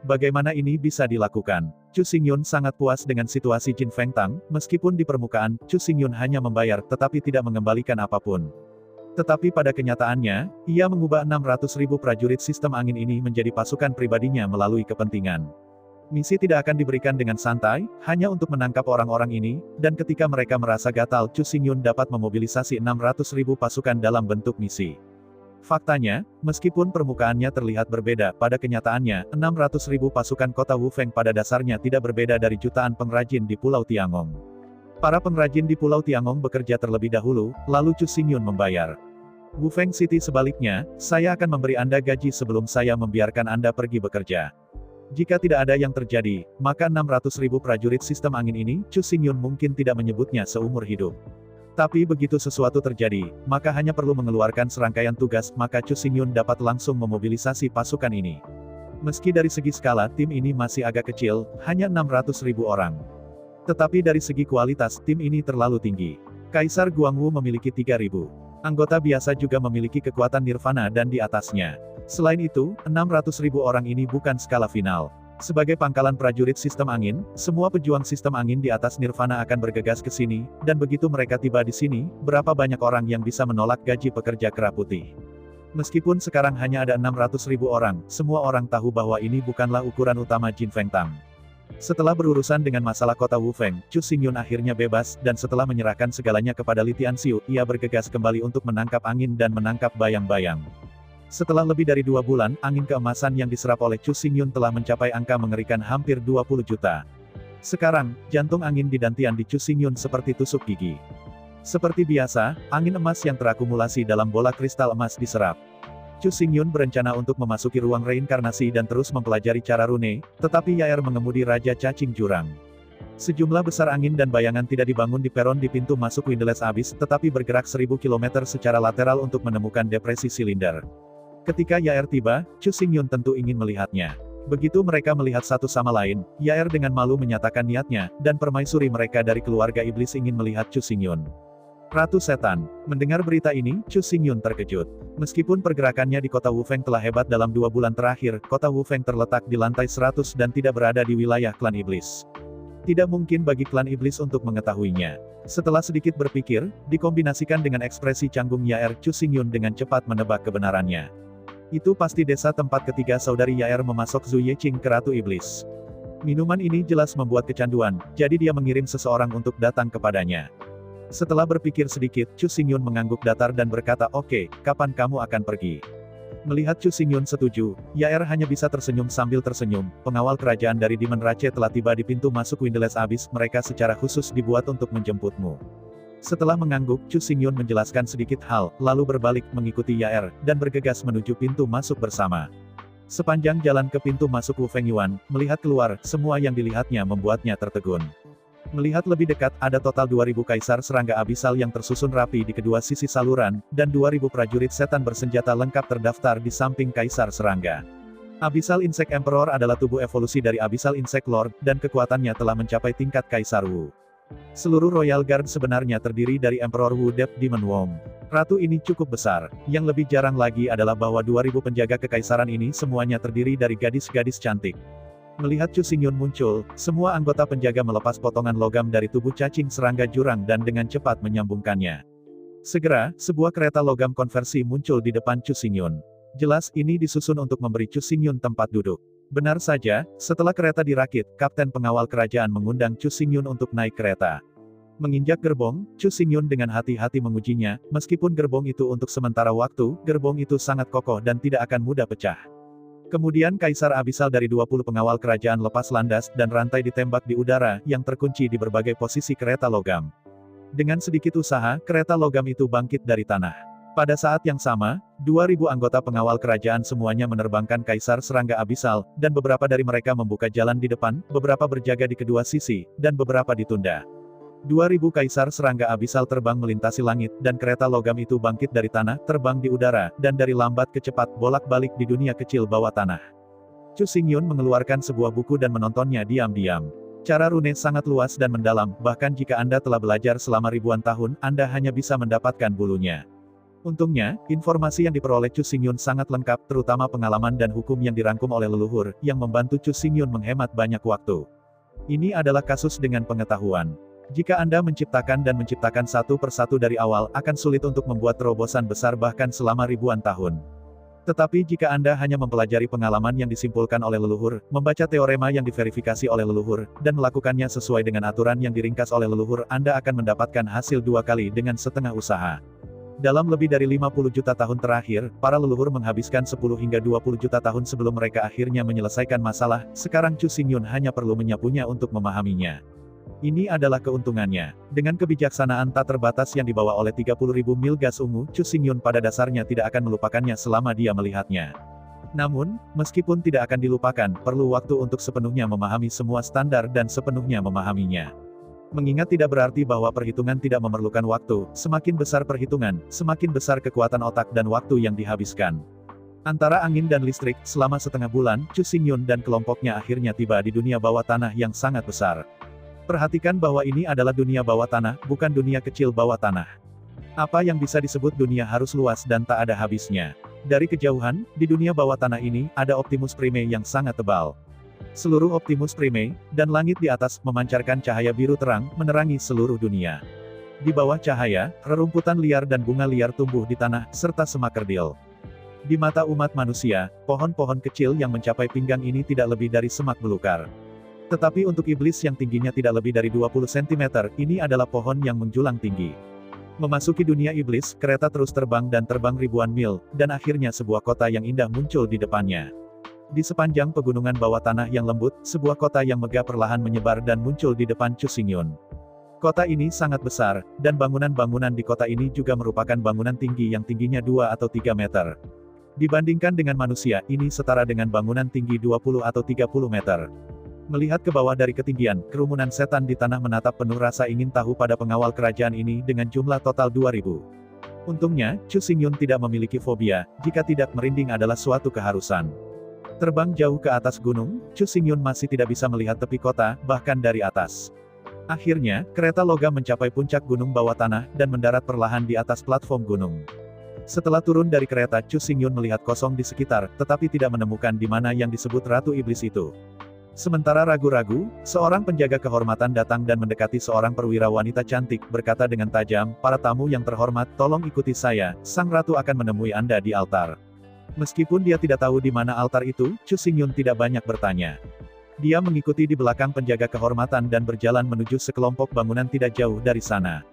Speaker 2: Bagaimana ini bisa dilakukan? Chu Xingyun sangat puas dengan situasi Jin Fengtang, meskipun di permukaan, Chu Xingyun hanya membayar, tetapi tidak mengembalikan apapun. Tetapi pada kenyataannya, ia mengubah 600.000 prajurit sistem angin ini menjadi pasukan pribadinya melalui kepentingan. Misi tidak akan diberikan dengan santai, hanya untuk menangkap orang-orang ini, dan ketika mereka merasa gatal, Chu Xingyun dapat memobilisasi 600.000 pasukan dalam bentuk misi. Faktanya, meskipun permukaannya terlihat berbeda, pada kenyataannya, 600.000 pasukan kota Wu Feng pada dasarnya tidak berbeda dari jutaan pengrajin di Pulau Tiangong. Para pengrajin di Pulau Tiangong bekerja terlebih dahulu, lalu Chu Xingyun membayar. Wu Feng City sebaliknya, saya akan memberi Anda gaji sebelum saya membiarkan Anda pergi bekerja. Jika tidak ada yang terjadi, maka 600.000 prajurit sistem angin ini, Chu Xingyun mungkin tidak menyebutnya seumur hidup. Tapi begitu sesuatu terjadi, maka hanya perlu mengeluarkan serangkaian tugas, maka Chu Xingyun dapat langsung memobilisasi pasukan ini. Meski dari segi skala, tim ini masih agak kecil, hanya 600.000 orang. Tetapi dari segi kualitas, tim ini terlalu tinggi. Kaisar Guangwu memiliki 3.000. Anggota biasa juga memiliki kekuatan Nirvana dan di atasnya. Selain itu, 600.000 orang ini bukan skala final. Sebagai pangkalan prajurit sistem angin, semua pejuang sistem angin di atas Nirvana akan bergegas ke sini, dan begitu mereka tiba di sini, berapa banyak orang yang bisa menolak gaji pekerja kera putih. Meskipun sekarang hanya ada 600.000 orang, semua orang tahu bahwa ini bukanlah ukuran utama Jin Fengtang. Setelah berurusan dengan masalah kota Wu Feng, Chu Xingyun akhirnya bebas, dan setelah menyerahkan segalanya kepada Li Tianxiu, ia bergegas kembali untuk menangkap angin dan menangkap bayang-bayang. Setelah lebih dari 2 bulan, angin keemasan yang diserap oleh Chu Xingyun telah mencapai angka mengerikan hampir 20 juta. Sekarang, jantung angin di dantian di Chu Xingyun seperti tusuk gigi. Seperti biasa, angin emas yang terakumulasi dalam bola kristal emas diserap. Chu Xingyun berencana untuk memasuki ruang reinkarnasi dan terus mempelajari cara rune, tetapi Yaer mengemudi Raja Cacing Jurang. Sejumlah besar angin dan bayangan tidak dibangun di peron di pintu masuk Windless Abyss, tetapi bergerak 1000 km secara lateral untuk menemukan depresi silinder. Ketika Yaer tiba, Chu Xingyun tentu ingin melihatnya. Begitu mereka melihat satu sama lain, Yaer dengan malu menyatakan niatnya, dan permaisuri mereka dari keluarga iblis ingin melihat Chu Xingyun. Ratu Setan. Mendengar berita ini, Chu Xingyun terkejut. Meskipun pergerakannya di kota Wu Feng telah hebat dalam 2 bulan terakhir, kota Wu Feng terletak di lantai 100 dan tidak berada di wilayah klan iblis. Tidak mungkin bagi klan iblis untuk mengetahuinya. Setelah sedikit berpikir, dikombinasikan dengan ekspresi canggung Yaer, Chu Xingyun dengan cepat menebak kebenarannya. Itu pasti desa tempat ketiga saudari Yaer memasok Zhu Yeqing ke Ratu Iblis. Minuman ini jelas membuat kecanduan, jadi dia mengirim seseorang untuk datang kepadanya. Setelah berpikir sedikit, Chu Xingyun mengangguk datar dan berkata, "Oke, kapan kamu akan pergi?" Melihat Chu Xingyun setuju, Yaer hanya bisa tersenyum sambil tersenyum. Pengawal kerajaan dari Demon Rache telah tiba di pintu masuk Windless Abyss, mereka secara khusus dibuat untuk menjemputmu. Setelah mengangguk, Chu Xingyun menjelaskan sedikit hal, lalu berbalik mengikuti Yaer, dan bergegas menuju pintu masuk bersama. Sepanjang jalan ke pintu masuk Wu Feng Yuan, melihat keluar, semua yang dilihatnya membuatnya tertegun. Melihat lebih dekat, ada total 2000 kaisar serangga abisal yang tersusun rapi di kedua sisi saluran, dan 2000 prajurit setan bersenjata lengkap terdaftar di samping kaisar serangga. Abyssal Insect Emperor adalah tubuh evolusi dari Abyssal Insect Lord, dan kekuatannya telah mencapai tingkat Kaisar Wu. Seluruh Royal Guard sebenarnya terdiri dari Emperor Wu Dep Demon Wong. Ratu ini cukup besar. Yang lebih jarang lagi adalah bahwa 2000 penjaga kekaisaran ini semuanya terdiri dari gadis-gadis cantik. Melihat Chu Xingyun muncul, semua anggota penjaga melepas potongan logam dari tubuh cacing serangga jurang dan dengan cepat menyambungkannya. Segera, sebuah kereta logam konversi muncul di depan Chu Xingyun. Jelas ini disusun untuk memberi Chu Xingyun tempat duduk. Benar saja, setelah kereta dirakit, Kapten Pengawal Kerajaan mengundang Chu Xingyun untuk naik kereta. Menginjak gerbong, Chu Xingyun dengan hati-hati mengujinya, meskipun gerbong itu untuk sementara waktu, gerbong itu sangat kokoh dan tidak akan mudah pecah. Kemudian Kaisar Abisal dari 20 pengawal kerajaan lepas landas dan rantai ditembak di udara yang terkunci di berbagai posisi kereta logam. Dengan sedikit usaha, kereta logam itu bangkit dari tanah. Pada saat yang sama, 2.000 anggota pengawal kerajaan semuanya menerbangkan Kaisar Serangga Abisal, dan beberapa dari mereka membuka jalan di depan, beberapa berjaga di kedua sisi, dan beberapa ditunda. 2.000 Kaisar Serangga Abisal terbang melintasi langit, dan kereta logam itu bangkit dari tanah, terbang di udara, dan dari lambat ke cepat bolak-balik di dunia kecil bawah tanah. Chu Xingyun mengeluarkan sebuah buku dan menontonnya diam-diam. Cara rune sangat luas dan mendalam, bahkan jika Anda telah belajar selama ribuan tahun, Anda hanya bisa mendapatkan bulunya. Untungnya, informasi yang diperoleh Chu Xingyun sangat lengkap, terutama pengalaman dan hukum yang dirangkum oleh leluhur, yang membantu Chu Xingyun menghemat banyak waktu. Ini adalah kasus dengan pengetahuan. Jika Anda menciptakan satu persatu dari awal, akan sulit untuk membuat terobosan besar bahkan selama ribuan tahun. Tetapi jika Anda hanya mempelajari pengalaman yang disimpulkan oleh leluhur, membaca teorema yang diverifikasi oleh leluhur, dan melakukannya sesuai dengan aturan yang diringkas oleh leluhur, Anda akan mendapatkan hasil 2 kali dengan setengah usaha. Dalam lebih dari 50 juta tahun terakhir, para leluhur menghabiskan 10 hingga 20 juta tahun sebelum mereka akhirnya menyelesaikan masalah, sekarang Chu Xingyun hanya perlu menyapunya untuk memahaminya. Ini adalah keuntungannya. Dengan kebijaksanaan tak terbatas yang dibawa oleh 30.000 mil gas ungu, Chu Xingyun pada dasarnya tidak akan melupakannya selama dia melihatnya. Namun, meskipun tidak akan dilupakan, perlu waktu untuk sepenuhnya memahami semua standar dan sepenuhnya memahaminya. Mengingat tidak berarti bahwa perhitungan tidak memerlukan waktu, semakin besar perhitungan, semakin besar kekuatan otak dan waktu yang dihabiskan. Antara angin dan listrik, selama setengah bulan, Chu Xingyun dan kelompoknya akhirnya tiba di dunia bawah tanah yang sangat besar. Perhatikan bahwa ini adalah dunia bawah tanah, bukan dunia kecil bawah tanah. Apa yang bisa disebut dunia harus luas dan tak ada habisnya. Dari kejauhan, di dunia bawah tanah ini, ada Optimus Prime yang sangat tebal. Seluruh Optimus Prime, dan langit di atas, memancarkan cahaya biru terang, menerangi seluruh dunia. Di bawah cahaya, rerumputan liar dan bunga liar tumbuh di tanah, serta semak kerdil. Di mata umat manusia, pohon-pohon kecil yang mencapai pinggang ini tidak lebih dari semak belukar. Tetapi untuk iblis yang tingginya tidak lebih dari 20 cm, ini adalah pohon yang menjulang tinggi. Memasuki dunia iblis, kereta terus terbang dan terbang ribuan mil, dan akhirnya sebuah kota yang indah muncul di depannya. Di sepanjang pegunungan bawah tanah yang lembut, sebuah kota yang megah perlahan menyebar dan muncul di depan Chu Xingyun. Kota ini sangat besar, dan bangunan-bangunan di kota ini juga merupakan bangunan tinggi yang tingginya 2 atau 3 meter. Dibandingkan dengan manusia, ini setara dengan bangunan tinggi 20 atau 30 meter. Melihat ke bawah dari ketinggian, kerumunan setan di tanah menatap penuh rasa ingin tahu pada pengawal kerajaan ini dengan jumlah total 2.000. Untungnya, Chu Xingyun tidak memiliki fobia, jika tidak merinding adalah suatu keharusan. Terbang jauh ke atas gunung, Chu Xingyun masih tidak bisa melihat tepi kota, bahkan dari atas. Akhirnya, kereta logam mencapai puncak gunung bawah tanah, dan mendarat perlahan di atas platform gunung. Setelah turun dari kereta, Chu Xingyun melihat kosong di sekitar, tetapi tidak menemukan di mana yang disebut Ratu Iblis itu. Sementara ragu-ragu, seorang penjaga kehormatan datang dan mendekati seorang perwira wanita cantik, berkata dengan tajam, "Para tamu yang terhormat, tolong ikuti saya, Sang Ratu akan menemui Anda di altar." Meskipun dia tidak tahu di mana altar itu, Chu Xingyun tidak banyak bertanya. Dia mengikuti di belakang penjaga kehormatan dan berjalan menuju sekelompok bangunan tidak jauh dari sana.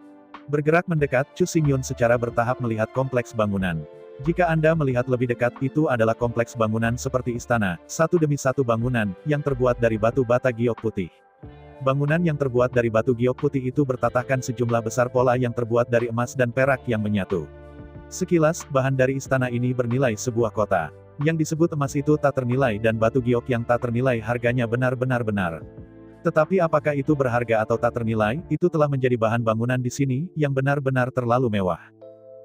Speaker 2: Bergerak mendekat, Chu Xingyun secara bertahap melihat kompleks bangunan. Jika Anda melihat lebih dekat, itu adalah kompleks bangunan seperti istana, satu demi satu bangunan, yang terbuat dari batu bata giok putih. Bangunan yang terbuat dari batu giok putih itu bertatahkan sejumlah besar pola yang terbuat dari emas dan perak yang menyatu. Sekilas, bahan dari istana ini bernilai sebuah kota. Yang disebut emas itu tak ternilai dan batu giok yang tak ternilai harganya benar-benar benar. Tetapi apakah itu berharga atau tak ternilai, itu telah menjadi bahan bangunan di sini, yang benar-benar terlalu mewah.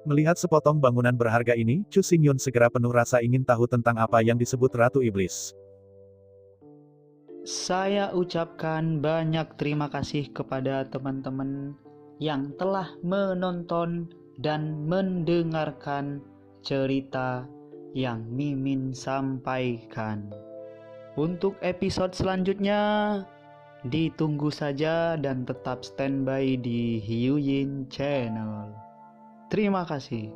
Speaker 2: Melihat sepotong bangunan berharga ini, Chu Xingyun segera penuh rasa ingin tahu tentang apa yang disebut Ratu Iblis.
Speaker 1: Saya ucapkan banyak terima kasih kepada teman-teman yang telah menonton dan mendengarkan cerita yang Mimin sampaikan. Untuk episode selanjutnya, ditunggu saja dan tetap standby di Hiu Yin Channel. Terima kasih.